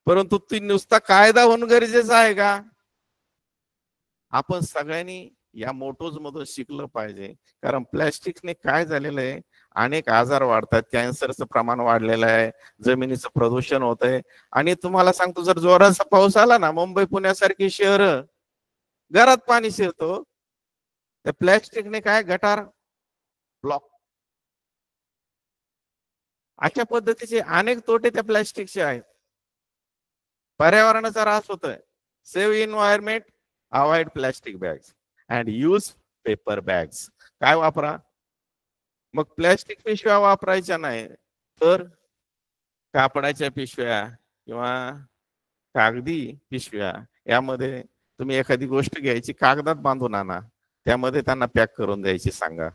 परंतु ती नुसता कायदा होणं गरजेचं आहे का? आपण सगळ्यांनी या मोटोज मधून शिकलं पाहिजे. कारण प्लॅस्टिकने काय झालेलं आहे, अनेक आजार वाढतात. कॅन्सरचं प्रमाण वाढलेलं आहे, जमिनीचं प्रदूषण होत आहे. आणि तुम्हाला सांगतो, जर जोराचा पाऊस आला ना, मुंबई पुण्यासारखी शहर, घरात पाणी शिरतो. त्या प्लॅस्टिकने काय गटार ब्लॉक. अशा पद्धतीचे अनेक तोटे त्या प्लॅस्टिकचे आहेत. पर्यावरणाचा ऱ्हास होतोय. Save environment, avoid plastic bags and use paper bags. काय वापरा? मग प्लॅस्टिक पिशव्या वापरायच्या नाही तर कापडाच्या पिशव्या किंवा कागदी पिशव्या, यामध्ये तुम्ही एखादी गोष्ट घ्यायची, कागदात बांधून आणा, त्यामध्ये त्यांना पॅक करून द्यायची सांगा,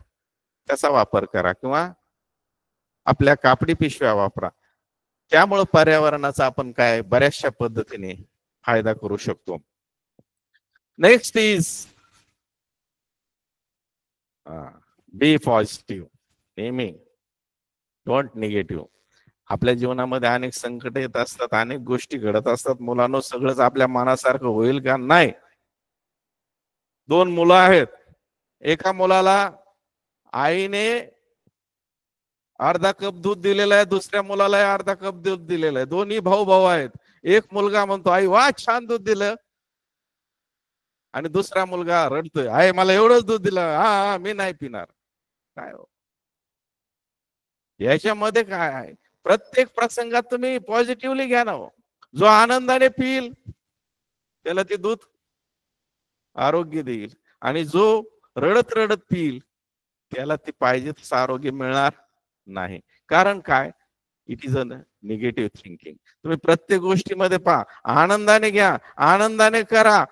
त्याचा वापर करा. किंवा आपल्या कापडी पिशव्या वापरा. त्यामुळे पर्यावरणाचा आपण काय बऱ्याचशा पद्धतीने फायदा करू शकतो. Next is be positive. नेहमी डोंट निगेटिव्ह. आपल्या जीवनामध्ये अनेक संकट येत असतात, अनेक गोष्टी घडत असतात. मुलांनो, सगळंच आपल्या मनासारखं होईल का? नाही. दोन मुलं आहेत. एका मुलाला आईने अर्धा कप दूध दिलेलं आहे, दुसऱ्या मुलाला अर्धा कप दूध दिलेलं आहे. दोन्ही भाऊ भाऊ आहेत. एक मुलगा म्हणतो, आई वा छान दूध दिलं, आणि दुसरा मुलगा रडतोय, आई मला एवढंच दूध दिलं, हा हा मी नाही पिणार. काय हो याच्यामध्ये काय आहे? प्रत्येक प्रसंगात तुम्ही पॉझिटिव्हली घ्या ना हो. जो आनंदाने पिईल त्याला ते दूध आरोग्य देईल, आणि जो रडत रडत पिईल त्याला ते पाहिजे तसं आरोग्य मिळणार नाही. कारण काय? It is a negative thinking. तुम्ही प्रत्येक गोष्टीमध्ये पहा, आनंदाने घ्या, आनंदाने करा,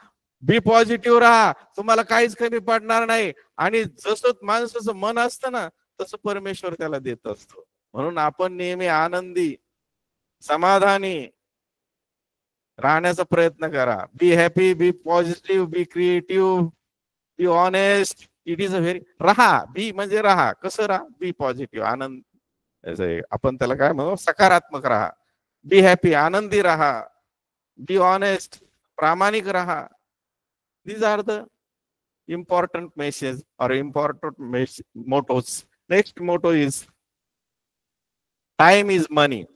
बी पॉझिटिव्ह राहा, तुम्हाला काहीच कमी पडणार नाही. आणि जसं माणसाचं मन असतं ना, तसं परमेश्वर त्याला देत असतो. म्हणून आपण नेहमी आनंदी, समाधानी राहण्याचा प्रयत्न करा. Be happy, be positive, be creative, be honest. It is a very, राहा, बी म्हणजे राहा. कसं राहा? बी पॉझिटिव्ह, आनंद, आपण त्याला काय म्हणू, सकारात्मक राहा. बी हॅपी, आनंदी राहा. बी ऑनेस्ट, प्रामाणिक राहा. These are the important message or important mottos. Next motto is time is money.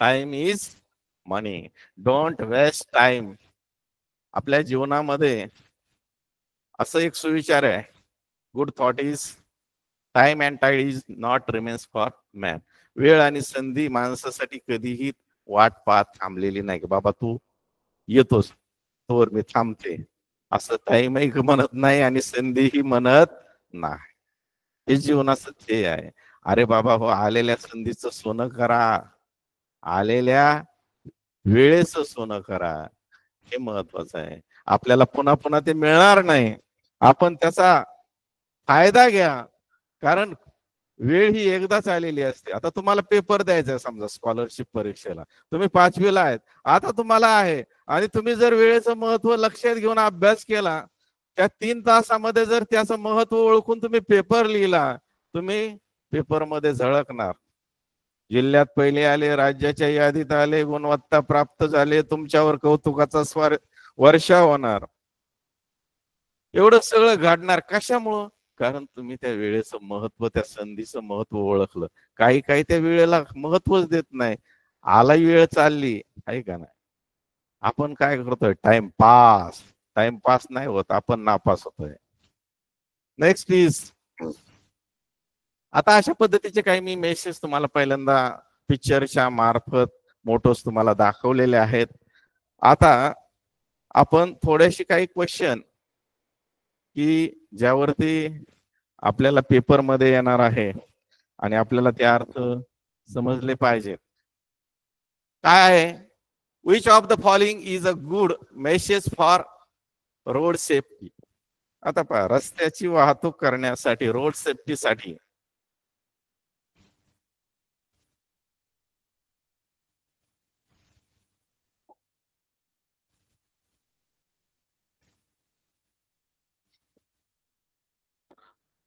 Time is money. Don't waste time. आपल्या जीवनामध्ये असं एक सुविचार आहे, good thought is time and tide is not remains for man. वेळ आणि संधी माणसासाठी कधीही वाट पाहत थांबलेली नाही की बाबा तू येतोस तोवर मी थांबते, असं टाइमही म्हणत नाही आणि संधीही म्हणत नाही. हे जीवनाचं ध्येय आहे. अरे बाबा हो, आलेल्या संधीचं सोनं करा, आलेल्या वेळेचं सोनं करा, हे महत्वाचं आहे. आपल्याला पुन्हा पुन्हा ते मिळणार नाही, आपण त्याचा फायदा घ्या. कारण वेळ ही एकदाच आलेली असते. आता तुम्हाला पेपर द्यायचा आहे, समजा स्कॉलरशिप परीक्षेला, तुम्ही 5वीला आहेत, आता तुम्हाला आहे, आणि तुम्ही जर वेळेचं महत्व लक्षात घेऊन अभ्यास केला, त्या 3 तासामध्ये जर त्याचं महत्व ओळखून तुम्ही पेपर लिहिला, तुम्ही पेपरमध्ये झळकणार. जिल्ह्यात पहिले आले, राज्याच्या यादीत आले, गुणवत्ता प्राप्त झाले, तुमच्यावर कौतुकाचा वर्षा होणार. एवढं सगळं घडणार कशामुळं? कारण तुम्ही त्या वेळेचं महत्व, त्या संधीचं महत्व ओळखलं. काही काही त्या वेळेला महत्वच देत नाही. आलाही वेळ चालली आहे का नाही, आपण काय करतोय, टाइमपास. टाइमपास नाही होत, आपण नापास होतोय. नेक्स्ट इज, आता अशा पद्धतीचे काही मी मेसेज तुम्हाला पहिल्यांदा पिक्चरच्या मार्फत मोटोस तुम्हाला दाखवलेले आहेत. आता आपण थोडेसे काही क्वेश्चन की ज्यावरती आपल्याला पेपर मध्ये येणार आहे आणि आपल्याला ते अर्थ समजले पाहिजेत. काय आहे? Which of the following is a good message for road safety. आता पहा, रस्त्याची वाहतूक करण्यासाठी, रोड सेफ्टीसाठी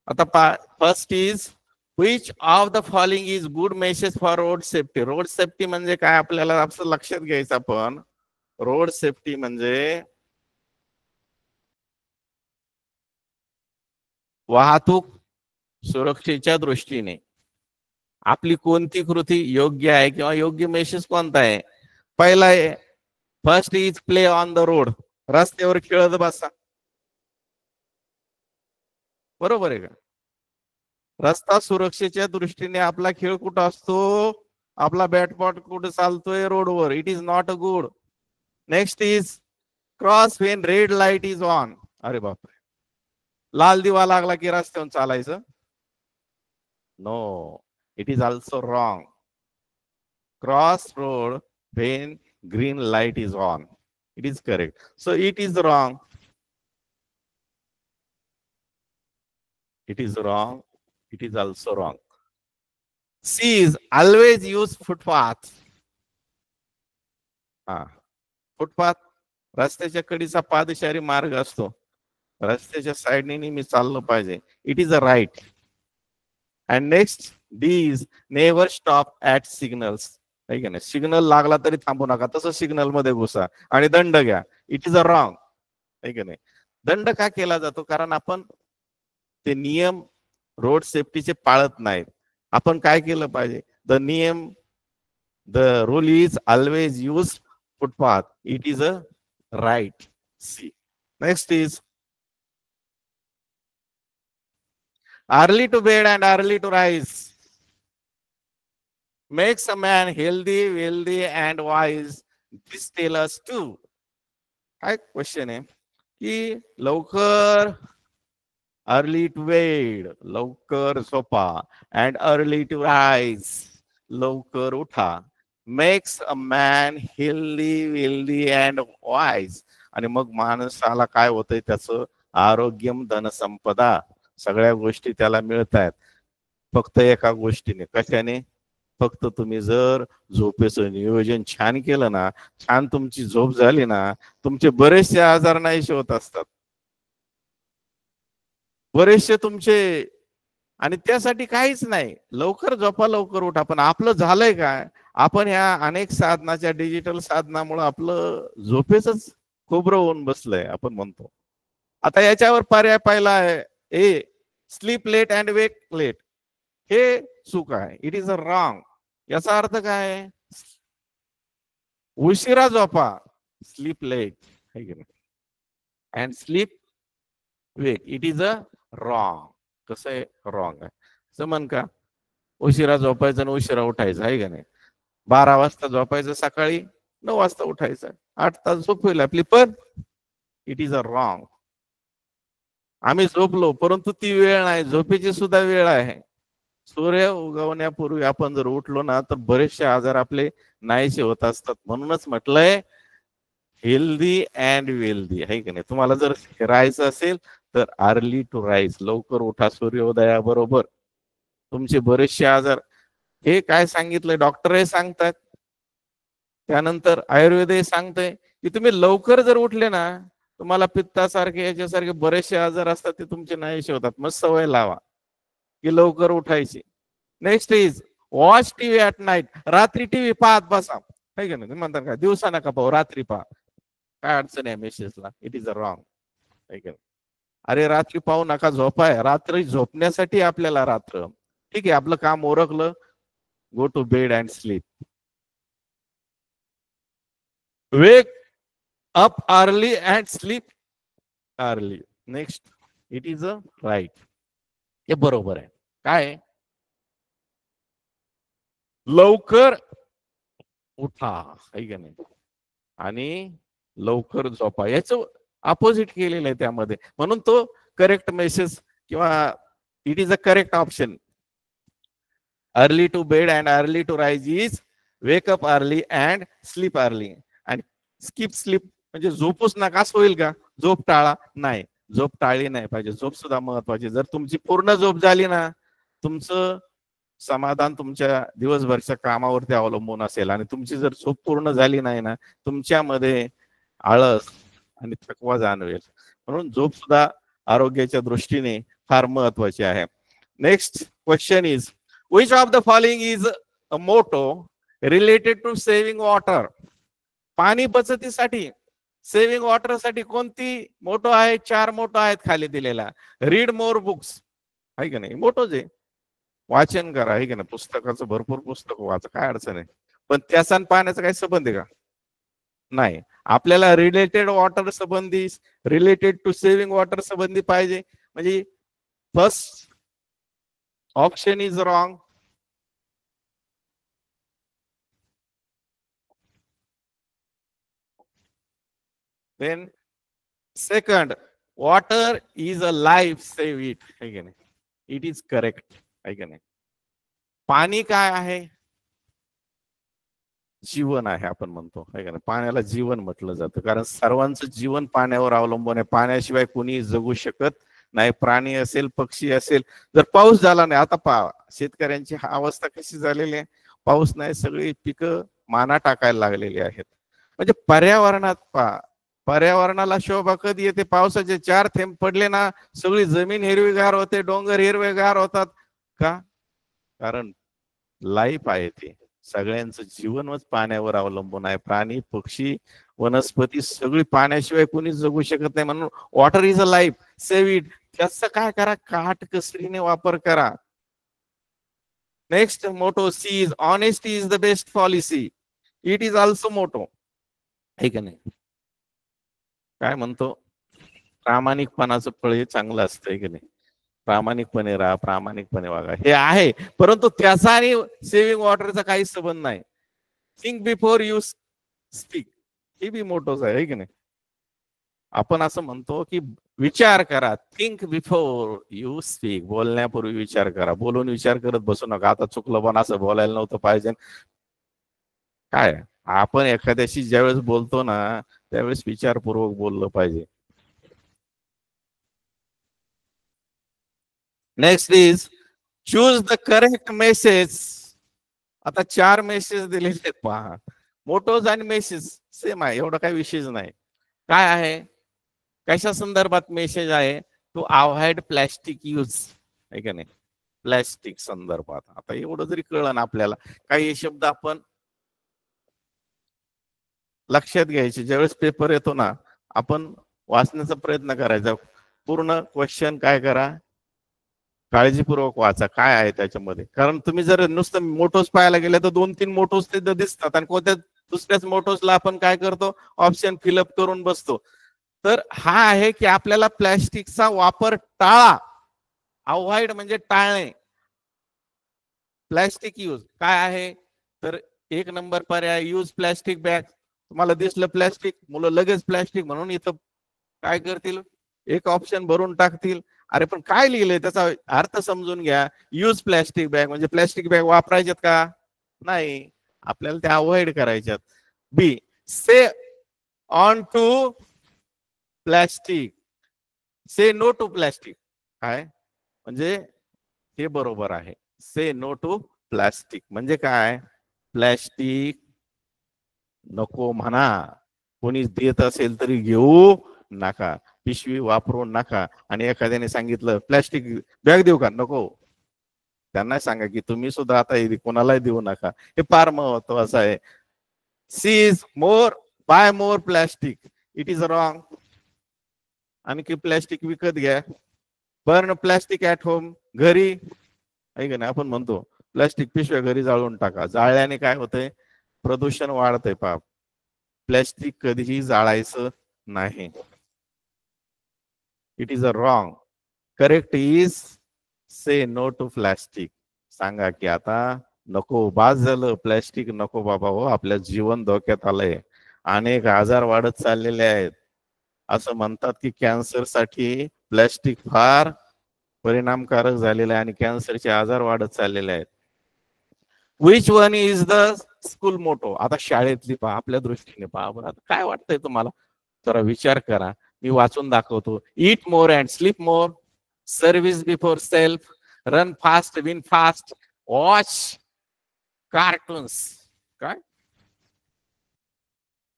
आता पहा, first is which of the following is good message for road safety. Road safety म्हणजे काय आपल्याला असं लक्षात घ्यायचं. आपण रोड सेफ्टी म्हणजे वाहतूक सुरक्षेच्या दृष्टीने आपली कोणती कृती योग्य आहे किंवा योग्य मेसेज कोणता आहे. पहिला आहे, first is play on the road. रस्त्यावर खेळत बसा. बरोबर आहे का? रस्ता सुरक्षेच्या दृष्टीने आपला खेळ कुठं असतो? आपला बॅटपॉट कुठे चालतोय? रोडवर. It is not a good. Next is cross when red light is on. अरे बापरे, लाल दिवा लागला की रस्त्यावर चालायचं? No, it is also wrong. Cross road when green light is on. It is correct. So it is wrong. It is wrong. It is also wrong. C is always use footpath. हा, footpath रस्त्याच्या कडीचा पादचारी मार्ग असतो. रस्त्याच्या साईडने नेहमी चाललं पाहिजे. It is a right. And next D is never stop at signals. आहे का नाही? सिग्नल लागला तरी थांबू नका, तसं सिग्नल मध्ये घुसा आणि दंड घ्या. It is a wrong. आहे का नाही? दंड का केला जातो? कारण आपण ते नियम रोड सेफ्टीचे पाळत नाहीत. आपण काय केलं पाहिजे? द नियम, the rule is always use footpath. It is a right. See. Next is early to bed and early to rise makes a man healthy, wealthy and wise. This tell us too. काय question आहे की लवकर, early to bed, लवकर झोपा, and early to rise, लवकर उठा. Makes a man healthy wealthy and wise. आणि मग माणसाला काय होतंय, त्याचं आरोग्यम धनसंपदा सगळ्या गोष्टी त्याला मिळत आहेत. फक्त एका गोष्टीने, कशाने? फक्त तुम्ही जर झोपेचं नियोजन छान केलं ना, छान तुमची झोप झाली ना, तुमचे बरेचसे आजार नाहीसे होत असतात. बरेचसे तुमचे. आणि त्यासाठी काहीच नाही, लवकर झोपा लवकर उठा. पण आपलं झालंय काय, आपण ह्या अनेक साधनाच्या डिजिटल साधनामुळे आपलं झोपेच खोबरं होऊन बसलंय आपण म्हणतो. आता याच्यावर पर्याय पाहिला आहे, a sleep late and wake late. हे चूक आहे, इट इज अ रॉंग. याचा अर्थ काय? उशिरा झोपा, sleep late and sleep wake, it is a wrong. कसं आहे? रॉंग आहे. समन का उशिरा झोपायचं आणि उशिरा उठायचं आहे का नाही? 12 वाजता झोपायचं, सकाळी 9 वाजता उठायचं, 8 तास झोप होईल आपली. पण इट इज अ रॉंग. आम्ही झोपलो, परंतु ती वेळ नाही, झोपेची सुद्धा वेळ आहे. सूर्य उगवण्यापूर्वी आपण जर उठलो ना, तर बरेचसे आजार आपले नाहीसे होत असतात. म्हणूनच म्हटलंय हेल्दी अँड वेल्दी, आहे की नाही? तुम्हाला जर राहायचं असेल तर अर्ली टू राईज, लवकर उठा सूर्योदयाबरोबर. तुमचे बरेचसे आजार, हे काय सांगितलंय, डॉक्टर हे सांगतात, त्यानंतर आयुर्वेद हे सांगतंय की तुम्ही लवकर जर उठले ना, तुम्हाला पित्तासारखे याच्यासारखे बरेचसे आजार असतात ते तुमचे नाहीसे होतात. मग सवय लावा की लवकर उठायची. Next is watch TV at night. रात्री टीव्ही पाहत बसा, आहे का नाही? तुम्ही म्हणता का दिवसा नका पाहू, रात्री पहा. काय अडचण आहे मेसेजला? इट इज अ रॉंग, आहे का? अरे रात्री पाहू नका, झोपाय. रात्री झोपण्यासाठी आपल्याला रात्र. ठीक आहे, आपलं काम ओरखलं, go to bed and sleep. Wake up early and sleep early. Next, it is a right. हे बरोबर आहे. काय? लवकर उठा, आहे का नाही, आणि लवकर झोपा. याचं अपोजिट केलेलं आहे त्यामध्ये. म्हणून तो करेक्ट मेसेज किंवा it is a correct option. Early to bed and early to rise is wake up early and sleep early. आणि स्किप स्लीप म्हणजे झोपूच नका, असं होईल का? झोप टाळा, नाही, झोप टाळली नाही पाहिजे. झोप सुद्धा महत्वाची. जर तुमची पूर्ण झोप झाली ना, तुमचं समाधान तुमच्या दिवसभरच्या कामावरती अवलंबून असेल. आणि तुमची जर झोप पूर्ण झाली नाही ना, तुमच्यामध्ये आळस आणि थकवा जाणवेल. म्हणून झोप सुद्धा आरोग्याच्या दृष्टीने फार महत्वाची आहे. Next question is, which of the following is a motto related to saving water? पाणी बचतीसाठी, सेव्हिंग वॉटर साठी कोणती मोटो आहे? 4 मोटो आहेत खाली दिलेला. रीड मोर बुक्स, आहे का नाही? मोटोज आहे, वाचन करा, आहे का नाही? पुस्तकाचं भरपूर पुस्तक वाचा, काय अडचण आहे. पण त्याचा आणि पाण्याचा काही संबंध आहे का? नाही. आपल्याला रिलेटेड वॉटर संबंधी, रिलेटेड टू सेव्हिंग वॉटर संबंधी पाहिजे. म्हणजे first option is wrong. Then second, water is a life, save it, है की नाही? इट इज करेक्ट, है की नाही? पाणी काय आहे? जीवन आहे, आपण म्हणतो, है का नाही? पाण्याला जीवन म्हटलं जातं, कारण सर्वांचं जीवन पाण्यावर अवलंबून आहे. पाण्याशिवाय कोणी जगू शकत नाही. प्राणी असेल, पक्षी असेल. जर पाऊस झाला नाही, आता पहा शेतकऱ्यांची अवस्था कशी झालेली आहे. पाऊस नाही, सगळी पिकं माना टाकायला लागलेली आहेत. म्हणजे पर्यावरणात पहा, पर्यावरणाला शोभा कधी येते? पावसाचे 4 थेंब पडले ना, सगळी जमीन हिरवीगार होते, डोंगर हिरवेगार होतात. का? कारण लाईफ आहे ते. सगळ्यांचं जीवनच पाण्यावर अवलंबून आहे. प्राणी, पक्षी, वनस्पती सगळी पाण्याशिवाय कोणी जगू शकत नाही. म्हणून water is a life, save it. त्याचा काय करा? काटकसरीने वापर करा. Next motto C is honesty is the best policy. It is also motto, आहे का नाही? काय म्हणतो? प्रामाणिकपणाचं फळ हे चांगलं असतं, आहे की नाही? प्रामाणिकपणे राहा, प्रामाणिकपणे वागा, हे आहे. परंतु त्याचा आणि सेव्हिंग वॉटरचा काही संबंध नाही. थिंक बिफोर यू स्पीक, ही बी मोटोच आहे की नाही? आपण असं म्हणतो की विचार करा, थिंक बिफोर यू स्पीक. बोलण्यापूर्वी विचार करा. बोलून विचार करत बसू नका, आता चुकलं पण असं बोलायला नव्हतं पाहिजे. काय आपण एखाद्याशी ज्यावेळेस बोलतो ना त्यावेळेस विचारपूर्वक बोललं पाहिजे. Next is choose the correct message. आता 4 मेसेज दिलेले आहेत पहा. मोटोज आणि मेसेज सेम आहे, एवढा काही विषयच नाही. काय आहे, कशा संदर्भात मेसेज आहे, टू अवॉइड प्लॅस्टिक यूज, आहे का नाही, प्लॅस्टिक संदर्भात. आता एवढं जरी कळलं ना आपल्याला, काही शब्द आपण लक्षात घ्यायचे. ज्यावेळेस पेपर येतो ना आपण वाचण्याचा प्रयत्न करायचा. पूर्ण क्वेश्चन काय करा, काळजीपूर्वक वाचा काय आहे त्याच्यामध्ये. कारण तुम्ही जर नुसतं मोटोज पाहायला गेले तर 2-3 मोटोज तिथे दिसतात आणि कोणत्या दुसऱ्याच मोटोजला आपण काय करतो, ऑप्शन फिलअप करून बसतो. तर हा आहे की आपल्याला प्लॅस्टिकचा वापर टाळा. अवॉइड म्हणजे टाळणे. प्लॅस्टिक यूज काय आहे, तर 1 नंबर पर्याय यूज प्लॅस्टिक बॅग. तुम्हाला दिसलं प्लॅस्टिक, मुलं लगेच प्लॅस्टिक म्हणून इथं काय करतील, एक ऑप्शन भरून टाकतील. अरे पण काय लिहिलंय त्याचा अर्थ समजून घ्या. यूज प्लॅस्टिक बॅग म्हणजे प्लॅस्टिक बॅग वापरायच्यात का, नाही, आपल्याला त्या अवॉइड करायच्यात. Be, say on to plastic, say no to plastic. काय म्हणजे हे बरोबर आहे. से नो टू प्लॅस्टिक म्हणजे काय, प्लॅस्टिक नको म्हणा. कोणी देत असेल तरी घेऊ नका, पिशवी वापरू नका. आणि एखाद्याने सांगितलं प्लॅस्टिक बॅग देऊ का, नको. त्यांना सांगा की तुम्ही सुद्धा आता कोणालाही देऊ नका. हे फार महत्वाचं आहे. Cease more, buy more plastic, it is wrong. आणखी प्लॅस्टिक विकत घ्या. बर्न प्लॅस्टिक ऍट होम, घरी, आहे का नाही, आपण म्हणतो प्लॅस्टिक पिशव्या घरी जाळून टाका. जाळल्याने काय होतंय, प्रदूषण वाढतंय. पाप, प्लॅस्टिक कधीही जाळायचं नाही. It is a wrong. Correct is say no to plastic. सांगा की आता नको, बास झालं, प्लॅस्टिक नको बाबा. हो, आपल्या जीवन धोक्यात आलंय, अनेक आजार वाढत चाललेले आहेत. असं म्हणतात की कॅन्सर साठी प्लॅस्टिक फार परिणामकारक झालेलं आहे आणि कॅन्सरचे आजार वाढत चाललेले आहेत. Which one is the school motto. आता शाळेतली पहा, आपल्या दृष्टीने पहा बरं. आता काय वाटतंय तुम्हाला, जरा विचार करा. मी वाचून दाखवतो. Eat more and sleep more, service before self, run fast win fast, watch cartoons. काय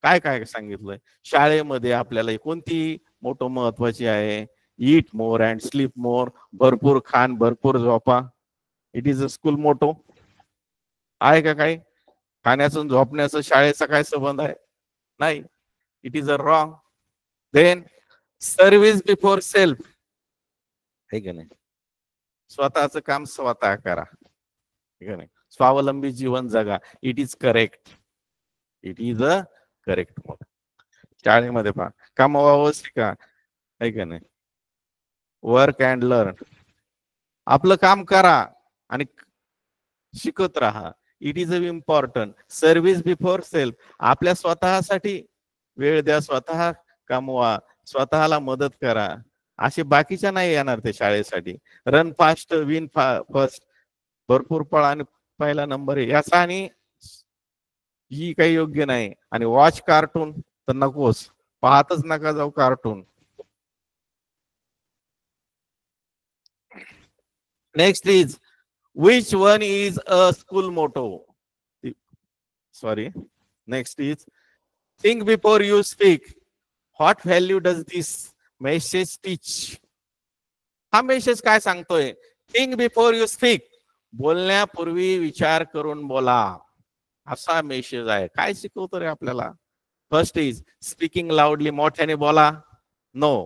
काय काय सांगितलंय शाळेमध्ये आपल्याला, कोणती मोठो महत्वाची आहे, ईट मोर अँड स्लीप मोर, भरपूर खान भरपूर झोपा. It is a school motto आहे का काही, खाण्याचं झोपण्याचं शाळेचा काय संबंध आहे, नाही. It is a wrong. Then service before self, आहे का नाही, स्वतःचं काम स्वतः करा, आहे का नाही, स्वावलंबी जीवन जगा. It is correct. It is a correct. शाळेमध्ये पहा, कमवावं शिका, आहे का नाही, वर्क अँड लर्न, आपलं काम करा आणि शिकत राहा. It is a important. Service before self, आपल्या स्वतःसाठी वेळ द्या, स्वतः कमवा, स्वतःला मदत करा. असे बाकीच्या नाही येणार ते शाळेसाठी. रन फास्ट विन फर्स्ट, भरपूर पळा आणि पहिला नंबर आहे, याचा आणि ही काही योग्य नाही. आणि वॉच कार्टून तर नकोच, पाहतच नका जाऊ cartoon. Next is which one is a school motto. Sorry, next is think before you speak. What value does this message teach. हा मेसेज काय सांगतोय, थिंक बिफोर यू स्पीक, बोलण्यापूर्वी विचार करून बोला, असा मेसेज आहे. काय शिकवतो रे आपल्याला. फर्स्ट इज स्पीकिंग लाऊडली, मोठ्याने बोला, नो.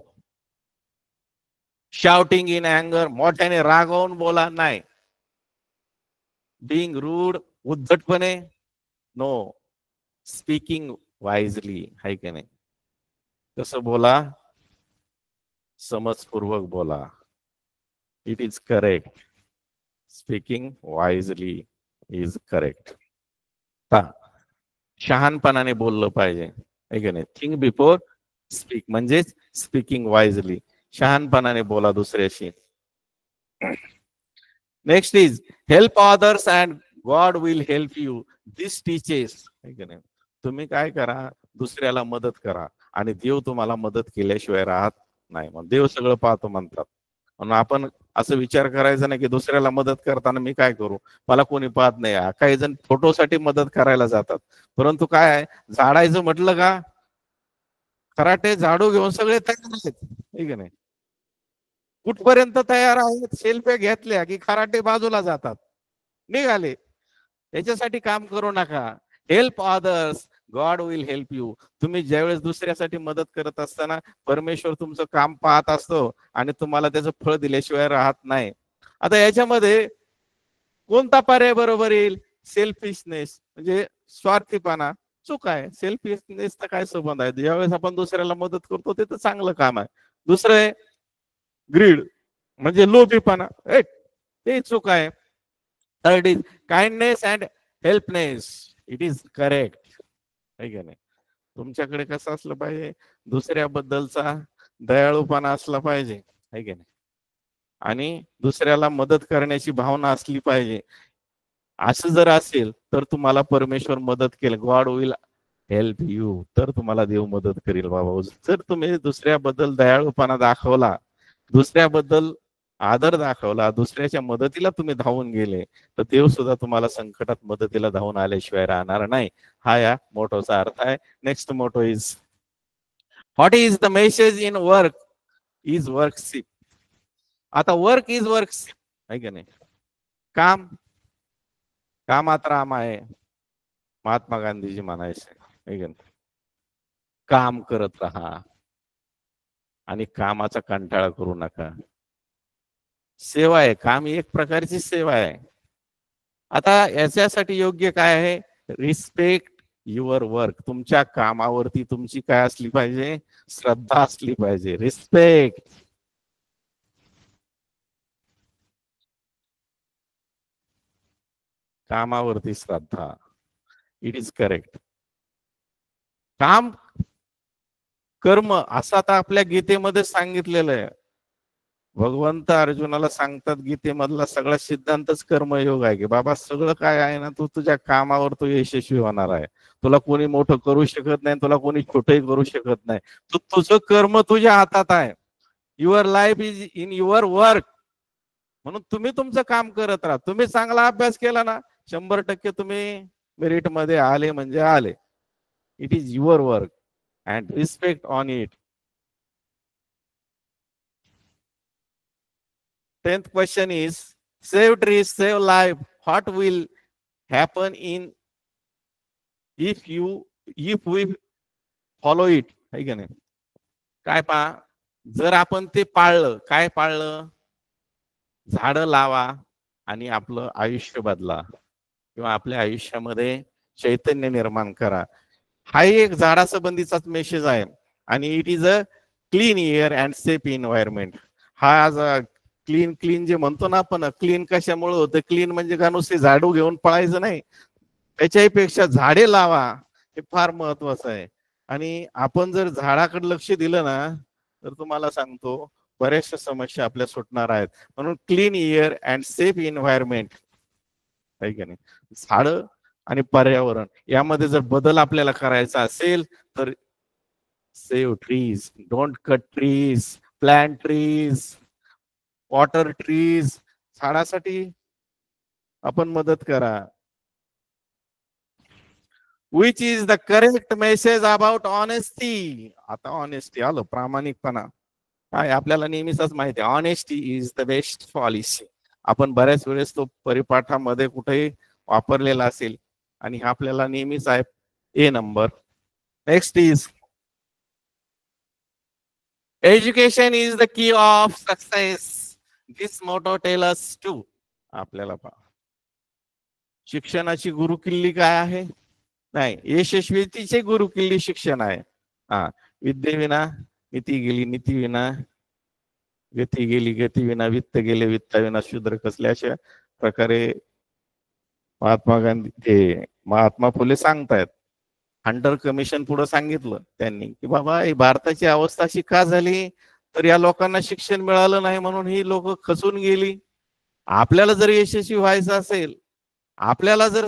शाउटिंग इन अँगर, मोठ्याने रागवून बोला, नाही. बिंग रूड, उद्धटपणे, नो. स्पीकिंग वाईजली, आहे की नाही, कसं बोला, समजपूर्वक बोला. It is correct. Speaking wisely is correct. शहाणपणाने बोललं पाहिजे, आहे की नाही. थिंक बिफोर स्पीक म्हणजेच स्पीकिंग वाईजली, शहाणपणाने बोला दुसऱ्याशी. Next is help others and God will help you. This teaches. तुम्ही काय करा, दुसऱ्याला मदत करा आणि देव तुम्हाला मदत केल्याशिवाय राहत नाही. मग देव सगळं पाहतो म्हणतात. म्हणून आपण असं विचार करायचा नाही की दुसऱ्याला मदत करताना मी काय करू, मला कोणी पाहत नाही. काही जण फोटोसाठी मदत करायला जातात, परंतु काय आहे, झाडायचं म्हटलं का खराटे झाडू घेऊन सगळे तयार आहेत, ठीक आहे नाही. कुठपर्यंत तयार आहेत, सेल्फ्या घेतल्या की खराटे बाजूला जातात, निघाले. याच्यासाठी काम करू नका. Help others, God will help you. तुम्ही ज्यावेळेस दुसऱ्यासाठी मदत करत असताना परमेश्वर तुमचं काम पाहत असतो आणि तुम्हाला त्याचं फळ दिल्याशिवाय राहत नाही. आता याच्यामध्ये कोणता पर्याय बरोबर येईल? सेल्फिशनेस म्हणजे स्वार्थीपणा चूक आहे. सेल्फिशनेसचा काय संबंध आहे? ज्यावेळेस आपण दुसऱ्याला मदत करतो ते तर चांगलं काम आहे. दुसरं आहे ग्रीड म्हणजे लोभीपणा, ते चूक आहे. Third is kindness and helpness. It is correct, आहे का नाही. तुमच्याकडे कसं असलं पाहिजे, दुसऱ्याबद्दलचा दयाळूपणा असला पाहिजे, आहे का नाही, आणि दुसऱ्याला मदत करण्याची भावना असली पाहिजे. असं जर असेल तर तुम्हाला परमेश्वर मदत केली. God will help you. तर तुम्हाला देव मदत करेल बाबा. जर तुम्ही दुसऱ्याबद्दल दयाळूपणा दाखवला, दुसऱ्याबद्दल आदर दाखवला, दुसऱ्याच्या मदतीला तुम्ही धावून गेले, तर देव सुद्धा तुम्हाला संकटात मदतीला धावून आल्याशिवाय राहणार नाही. हा या मोटोचा अर्थ आहे. Next motto is what is the message in work is workship. आता वर्क इज वर्कशिप, आहे का नाही. काम कामात राम आहे, महात्मा गांधीजी म्हणायचे, आहे का नाही. काम करत राहा आणि कामाचा कंटाळा करू नका. सेवा आहे, काम ही एक प्रकारची सेवा आहे. आता याच्यासाठी योग्य काय आहे? Respect your work. तुमच्या कामावरती तुमची काय असली पाहिजे? श्रद्धा असली पाहिजे. रिस्पेक्ट. कामावरती श्रद्धा. It is correct. काम कर्म असं आता आपल्या गीतेमध्ये सांगितलेलं आहे. भगवंत अर्जुनाला सांगतात गीतेमधला सगळा सिद्धांतच कर्मयोग आहे की बाबा सगळं काय आहे ना, तू तुझ्या कामावर तू यशस्वी होणार आहे. तुला कोणी मोठं करू शकत नाही, तुला कोणी छोटंही करू शकत नाही. तू तुझं कर्म तुझ्या हातात आहे. Your life is in your work. म्हणून तुम्ही तुमचं काम करत राहा. तुम्ही चांगला अभ्यास केला ना, 100% तुम्ही मेरिट मध्ये आले म्हणजे आले. It is your work and respect on it. 10th question is save trees, save life. What will happen if we follow it? है का नाही. काय पहा, जर आपण ते पाळलं, काय पाळलं? झाडं लावा आणि आपलं आयुष्य बदला किंवा आपल्या आयुष्यामध्ये चैतन्य निर्माण करा. हा एक झाडासंबंधीचाच मेसेज आहे. आणि it is a clean air and safe environment. हा आज क्लीन क्लीन जे म्हणतो ना आपण, क्लीन कशामुळे होतं? क्लीन म्हणजे का नुसते झाडू घेऊन पळायचं नाही, त्याच्याही पेक्षा झाडे लावा, हे फार महत्वाचं आहे. आणि आपण जर झाडाकडे लक्ष दिलं ना, तर तुम्हाला सांगतो बऱ्याचशा समस्या आपल्या सुटणार आहेत. म्हणून clean air and safe environment, आहे की नाही. झाड आणि पर्यावरण यामध्ये जर बदल आपल्याला करायचा असेल तर save trees, don't cut trees, plant trees, water trees. झाडासाठी आपण मदत करा. Which is the correct message about honesty. आता ऑनेस्टी आलं, प्रामाणिकपणा काय आपल्याला नेहमीच माहिती आहे. Honesty is the best policy. आपण बऱ्याच वेळेस तो परिपाठामध्ये कुठेही वापरलेला असेल आणि हा आपल्याला नेहमीच आहे. A number. Next is education is the key of success. This motto tell us to. आपल्याला पहा, शिक्षणाची गुरुकिल्ली काय आहे? नाही, यशस्वीतेची गुरुकिल्ली शिक्षण आहे. हा, विद्येविना नीती गेली, नीती विना गती गेली, गती विना वित्त गेले, वित्ताविना शूद्र कसले. अशा प्रकारे महात्मा गांधी ते महात्मा फुले सांगतायत. हंटर कमिशन पुढे सांगितलं त्यांनी की बाबा ही भारताची अवस्था अशी का झाली, तर या लोकांना शिक्षण मिळालं नाही म्हणून ही लोक खचून गेली. आपल्याला जर यशस्वी व्हायचं असेल, आपल्याला जर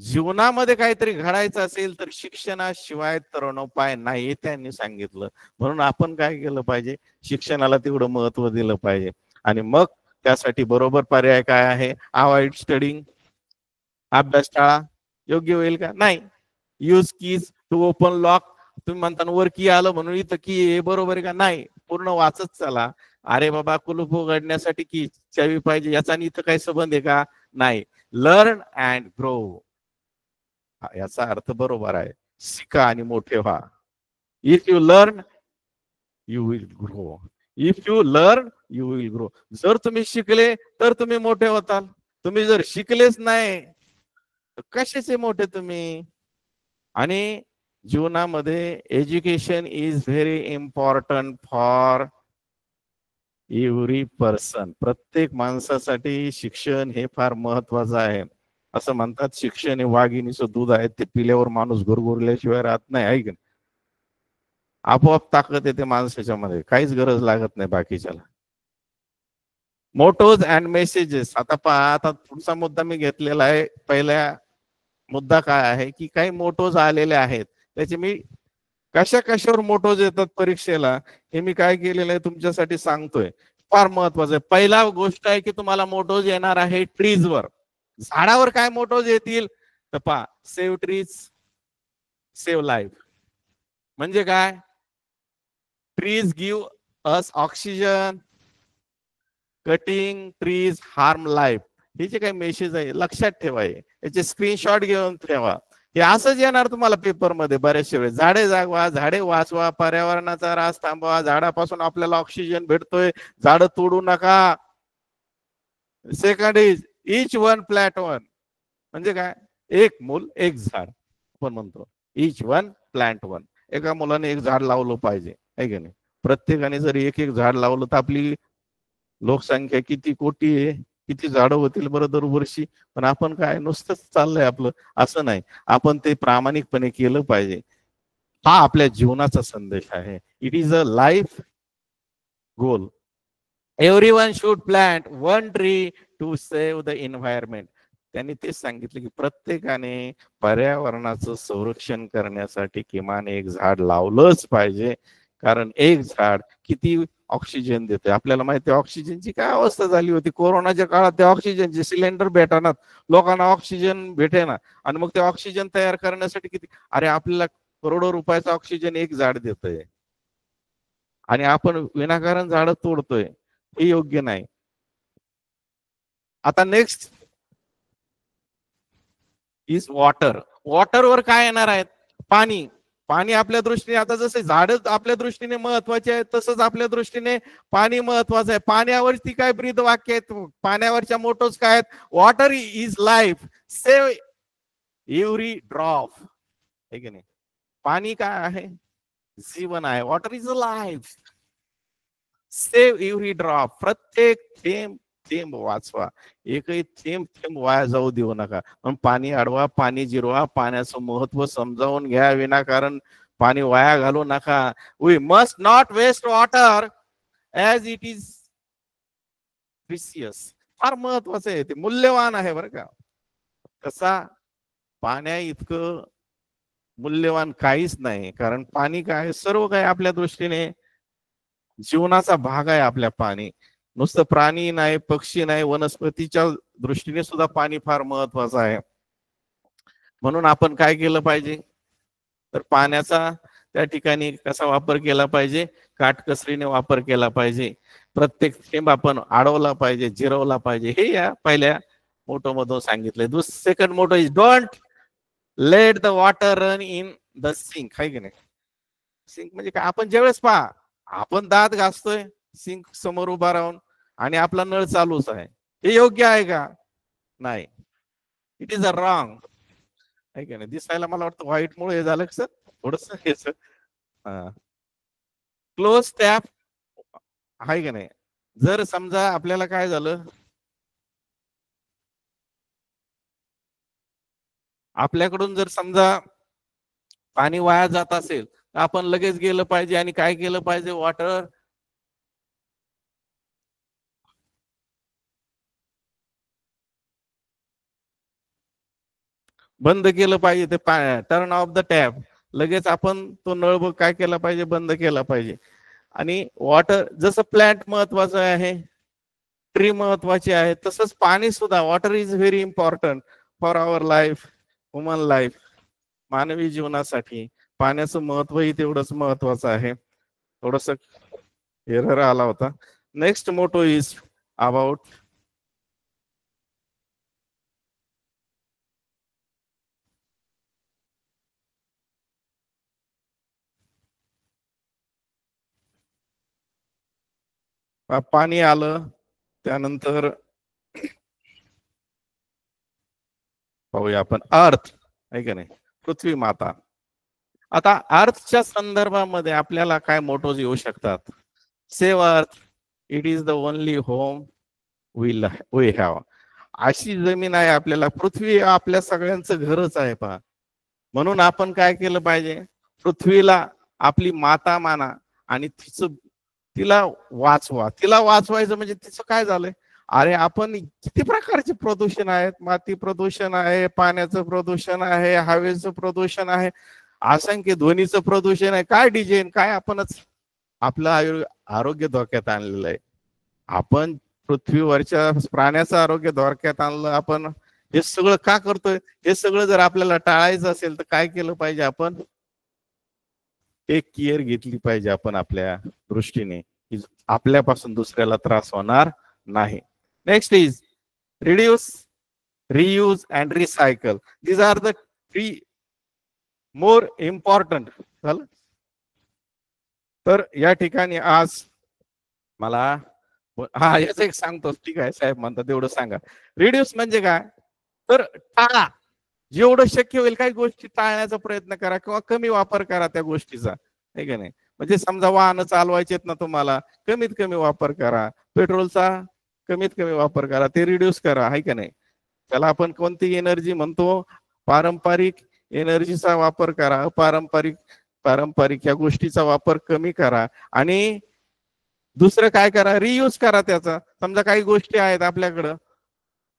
जीवनामध्ये काहीतरी घडायचं असेल तर शिक्षणाशिवाय तरुणोपाय नाही, हे त्यांनी सांगितलं. म्हणून आपण काय केलं पाहिजे, शिक्षणाला तेवढं महत्व दिलं पाहिजे. आणि मग त्यासाठी बरोबर पर्याय काय आहे, अवॉइड स्टडिंग, अभ्यास टाळा. योग्य होईल का? नाही. Use keys to open lock, तुम्ही म्हणता वर की आलं म्हणून इथं की हे बरोबर आहे का? नाही. पूर्ण वाचत चला. अरे बाबा कुलूप उघडण्यासाठी की चावी पाहिजे, याचा आणि इथं काही संबंध आहे का? नाही. लर्न अँड ग्रो, याचा अर्थ बरोबर आहे, शिका आणि मोठे व्हा. If you learn you will grow. If you learn you will grow. जर तुम्ही शिकले तर तुम्ही मोठे होताल. तुम्ही जर शिकलेच नाही तर कशाचे मोठे तुम्ही? आणि जीवनामध्ये education is very important for every person. प्रत्येक माणसासाठी शिक्षण हे फार महत्वाचं आहे. असं म्हणतात, शिक्षण हे वाघिणीचं दूध आहे, ते पिल्यावर माणूस गुरगुरल्याशिवाय राहत नाही. ऐक, आपोआप ताकद येते माणसाच्या मध्ये, काहीच गरज लागत नाही बाकीच्याला. Mottos and messages. आता पहा, आता पुढचा मुद्दा मी घेतलेला आहे. पहिला मुद्दा काय आहे की काही मोटोज आलेले आहेत, त्याचे मी कशा कशावर मोटोज येतात परीक्षेला, हे मी काय केलेलं आहे तुमच्यासाठी सांगतोय. फार महत्वाचं आहे. पहिला गोष्ट आहे की तुम्हाला मोटोज येणार आहे ट्रीजवर. झाडावर काय मोटोज येतील तर पहा, सेव्ह ट्रीज, सेव्ह लाईफ. म्हणजे काय? Trees give us oxygen, cutting trees harm life. हे जे काही मेसेज आहे लक्षात ठेवा, याचे स्क्रीनशॉट घेऊन ठेवा. हे असंच येणार तुम्हाला पेपरमध्ये बऱ्याचशा वेळेस. झाडे जागवा, झाडे वाचवा, पर्यावरणाचा ऱ्हास थांबवा, झाडापासून आपल्याला ऑक्सिजन भेटतोय, झाडं तोडू नका. Second is each one plant one. म्हणजे काय? एक मूल एक झाड. आपण म्हणतो इच वन प्लांट वन. एका मुलाने एक झाड लावलं पाहिजे, आहे की नाही? प्रत्येकाने जर एक एक झाड लावलं तर आपली लोकसंख्या किती कोटी आहे, किती झाडं होतील बरं दरवर्षी. पण आपण काय नुसतंच चाललंय आपलं? असं नाही, आपण ते प्रामाणिकपणे केलं पाहिजे. हा आपल्या जीवनाचा संदेश आहे. It is a life goal. Everyone should plant one tree to save the environment. त्यांनी तेच सांगितलं की प्रत्येकाने पर्यावरणाचं संरक्षण करण्यासाठी किमान एक झाड लावलंच पाहिजे. कारण एक झाड किती ऑक्सिजन देते आपल्याला माहिती आहे. ऑक्सिजनची काय अवस्था झाली होती कोरोनाच्या काळात, त्या ऑक्सिजनचे सिलेंडर भेटणार, लोकांना ऑक्सिजन भेटेना. आणि मग ते ऑक्सिजन तयार करण्यासाठी किती, अरे आपल्याला करोडो रुपयाचा ऑक्सिजन एक झाड देतंय आणि आपण विनाकारण झाडं तोडतोय. हे योग्य नाही. आता नेक्स्ट इज वॉटर. वॉटरवर काय येणार आहेत? पाणी. पाणी आपल्या दृष्टीने, आता जसे झाड आपल्या दृष्टीने महत्वाचे आहेत तसंच आपल्या दृष्टीने पाणी महत्वाचं आहे. पाण्यावरती काय ब्रीद वाक्य आहेत, पाण्यावरच्या मोटोज काय आहेत? Water is life, save every drop. आहे की नाही? पाणी काय आहे? जीवन आहे. Water is a life, save every drop. प्रत्येक थेंब थेंब वाचवा, एकही थेंब थेंब वाया जाऊ देऊ नका. पण पाणी अडवा, पाणी जिरवा, पाण्याचं महत्व समजावून घ्या, विनाकारण पाणी वाया घालू नका. We must not waste water as it is precious. फार महत्वाचं आहे, ते मूल्यवान आहे बरं का. कसा? पाण्या इतकं मूल्यवान काहीच नाही. कारण पाणी काय, सर्व काही आपल्या दृष्टीने जीवनाचा भाग आहे. आपल्या पाणी नुसतं प्राणी नाही, पक्षी नाही, वनस्पतीच्या दृष्टीने सुद्धा पाणी फार महत्वाचं आहे. म्हणून आपण काय केलं पाहिजे तर पाण्याचा त्या ठिकाणी कसा वापर केला पाहिजे? काटकसरीने वापर केला पाहिजे. प्रत्येक थेंब आपण अडवला पाहिजे, जिरवला पाहिजे. हे या पहिल्या मोटो मधून सांगितलंय. Second motto is don't let the water run in the sink. आहे की नाही? सिंक म्हणजे काय? आपण ज्यावेळेस पहा, आपण दात घासतोय सिंक समोर उभा राहून आणि आपला नळ चालूच आहे, हे योग्य आहे का? नाही. It is a wrong. आहे की नाही? दिसायला मला वाटतं व्हाईट मुळे हे झालं सर थोडस हेच. Close tap. आहे की नाही? जर समजा आपल्याला काय झालं, आपल्याकडून जर समजा पाणी वाया जात असेल तर आपण लगेच गेलं पाहिजे आणि काय केलं पाहिजे, वॉटर बंद केलं पाहिजे, ते टर्न ऑफ द टॅप, लगेच आपण तो नळ काय केला पाहिजे, बंद केला पाहिजे. आणि वॉटर जसं प्लांट महत्वाचं आहे, ट्री महत्वाची आहे, तसंच पाणी सुद्धा, water is very important for our life, human life, मानवी जीवनासाठी पाण्याचं महत्वही तेवढंच महत्वाचं आहे. थोडस एरर आला होता. नेक्स्ट मोटो इज अबाउट पाणी आलं त्यानंतर पाहूया आपण अर्थ आहे का नाही, पृथ्वी माता. आता अर्थच्या संदर्भामध्ये आपल्याला काय मोटोज येऊ शकतात. Save earth, it is the only home we have. अशी जमीन आहे आपल्याला, पृथ्वी आपल्या सगळ्यांचं घरच आहे पहा. म्हणून आपण काय केलं पाहिजे, पृथ्वीला आपली माता माना आणि तिला वाचवा. तिला वाचवायचं म्हणजे तिचं काय झालंय, अरे आपण किती प्रकारचे प्रदूषण आहेत, माती प्रदूषण आहे, पाण्याचं प्रदूषण आहे, हवेचं प्रदूषण आहे, असंख्य ध्वनीचं प्रदूषण आहे, काय डिझाईन काय आपणच आपलं आरोग्य धोक्यात आणलेलं आहे. आपण पृथ्वीवरच्या प्राण्याचं आरोग्य धोक्यात आणलं. आपण हे सगळं का करतोय, हे सगळं जर आपल्याला टाळायचं असेल तर काय केलं पाहिजे, आपण एक केअर घेतली पाहिजे आपण आपल्या दृष्टीने, की आपल्यापासून दुसऱ्याला त्रास होणार नाही. Next is reduce, reuse and recycle. These are the three more important. झालं. तर या ठिकाणी आज मला याच एक सांगतो, ठीक आहे साहेब म्हणतात तेवढं सांगा. रिड्यूस म्हणजे काय, तर टाळा, जेवढं शक्य होईल काही गोष्टी टाळण्याचा प्रयत्न करा किंवा कमी वापर करा त्या गोष्टीचा, आहे का नाही. म्हणजे समजा वाहन चालवायचेत ना तुम्हाला, कमीत कमी वापर करा, पेट्रोलचा कमीत कमी वापर करा, ते रिड्यूस करा, आहे का नाही. त्याला आपण कोणती एनर्जी म्हणतो, पारंपरिक एनर्जीचा वापर करा, पारंपरिक या गोष्टीचा वापर कमी करा. आणि दुसरं काय करा, रियूज करा त्याचा. समजा काही गोष्टी आहेत आपल्याकडं,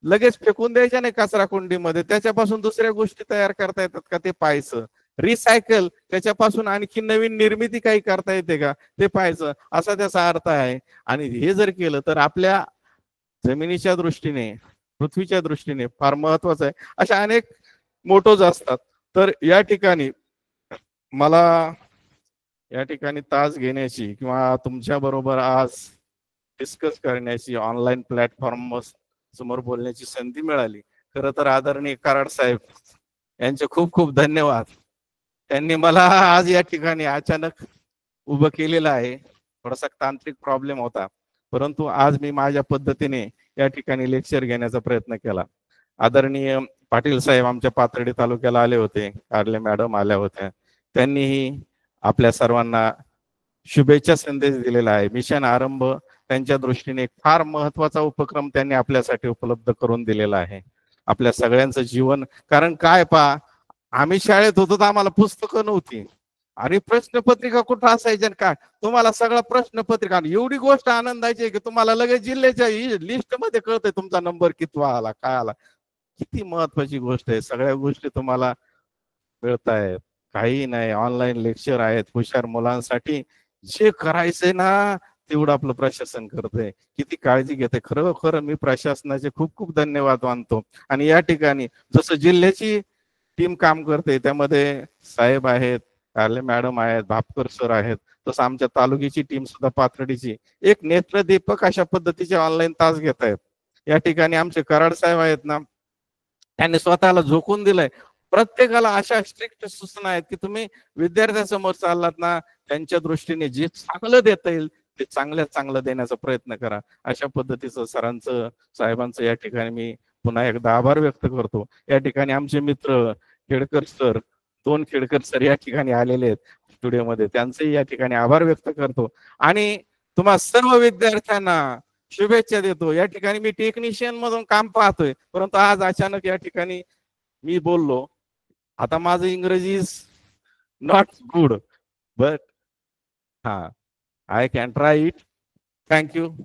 लगेच फेकून द्यायच्या नाही कचरा कुंडीमध्ये, त्याच्यापासून दुसऱ्या गोष्टी तयार करता येतात का ते पाहायचं. रिसायकल, त्याच्यापासून आणखी नवीन निर्मिती काही करता येते का ते पाहायचं, असा त्याचा अर्थ आहे. आणि हे जर केलं तर आपल्या जमिनीच्या दृष्टीने, पृथ्वीच्या दृष्टीने फार महत्वाचं आहे. अशा अनेक मोटोज असतात. तर या ठिकाणी मला या ठिकाणी तास घेण्याची किंवा तुमच्या बरोबर आज डिस्कस करण्याची, ऑनलाईन प्लॅटफॉर्म समोर बोलण्याची संधी मिळाली. खरं तर आदरणीय कराड साहेब यांचे खूप खूप धन्यवाद. त्यांनी मला आज या ठिकाणी अचानक उभं केलेलं आहे. थोडासा तांत्रिक प्रॉब्लेम होता, परंतु आज मी माझ्या पद्धतीने या ठिकाणी लेक्चर घेण्याचा प्रयत्न केला. आदरणीय पाटील साहेब आमच्या पाथर्डी तालुक्याला आले होते, कारले मॅडम आल्या होत्या, त्यांनीही आपल्या सर्वांना शुभेच्छा संदेश दिलेला आहे. मिशन आरंभ त्यांच्या दृष्टीने एक फार महत्वाचा उपक्रम त्यांनी आपल्यासाठी उपलब्ध करून दिलेला आहे. आपल्या सगळ्यांचं जीवन, कारण काय पहा, आम्ही शाळेत होतो तर आम्हाला पुस्तकं नव्हती आणि प्रश्नपत्रिका कुठं असायच्या काय, तुम्हाला सगळं प्रश्नपत्रिका. एवढी गोष्ट आनंदाची की तुम्हाला लगेच जिल्ह्याच्या लिस्ट मध्ये कळतंय तुमचा नंबर कितवा आला, काय आला. किती महत्वाची गोष्ट आहे, सगळ्या गोष्टी तुम्हाला मिळत आहेत. काही नाही, ऑनलाईन लेक्चर आहेत हुशार मुलांसाठी. जे करायचंय ना तेवढं आपलं प्रशासन करतंय, किती काळजी घेते. खरं मी प्रशासनाचे खूप खूप धन्यवाद मानतो. आणि या ठिकाणी जसं जिल्ह्याची टीम काम करते, त्यामध्ये साहेब आहेत, कारले मॅडम आहेत, भापकर सर आहेत, तसं आमच्या तालुक्याची टीम सुद्धा पाथर्डीची एक नेत्रदीपक अशा पद्धतीचे ऑनलाईन तास घेत आहेत. या ठिकाणी आमचे कराड साहेब आहेत ना, त्यांनी स्वतःला झोकून दिलंय. प्रत्येकाला अशा स्ट्रिक्ट सूचना आहेत की तुम्ही विद्यार्थ्यांसमोर चाललात ना, त्यांच्या दृष्टीने जे चांगलं देता येईल ते चांगल्यात चांगलं देण्याचा प्रयत्न करा. अशा पद्धतीचं सरांचं, साहेबांचं या ठिकाणी मी पुन्हा एकदा आभार व्यक्त करतो. या ठिकाणी आमचे मित्र खेडकर सर, 2 खेडकर सर या ठिकाणी आलेले आहेत स्टुडिओमध्ये, त्यांचेही या ठिकाणी आभार व्यक्त करतो. आणि तुम्हा सर्व विद्यार्थ्यांना शुभेच्छा देतो. या ठिकाणी मी टेक्निशियन मधून काम पाहतोय, परंतु आज अचानक या ठिकाणी मी बोललो. आता माझं इंग्रजी not good, but I can try it. Thank you.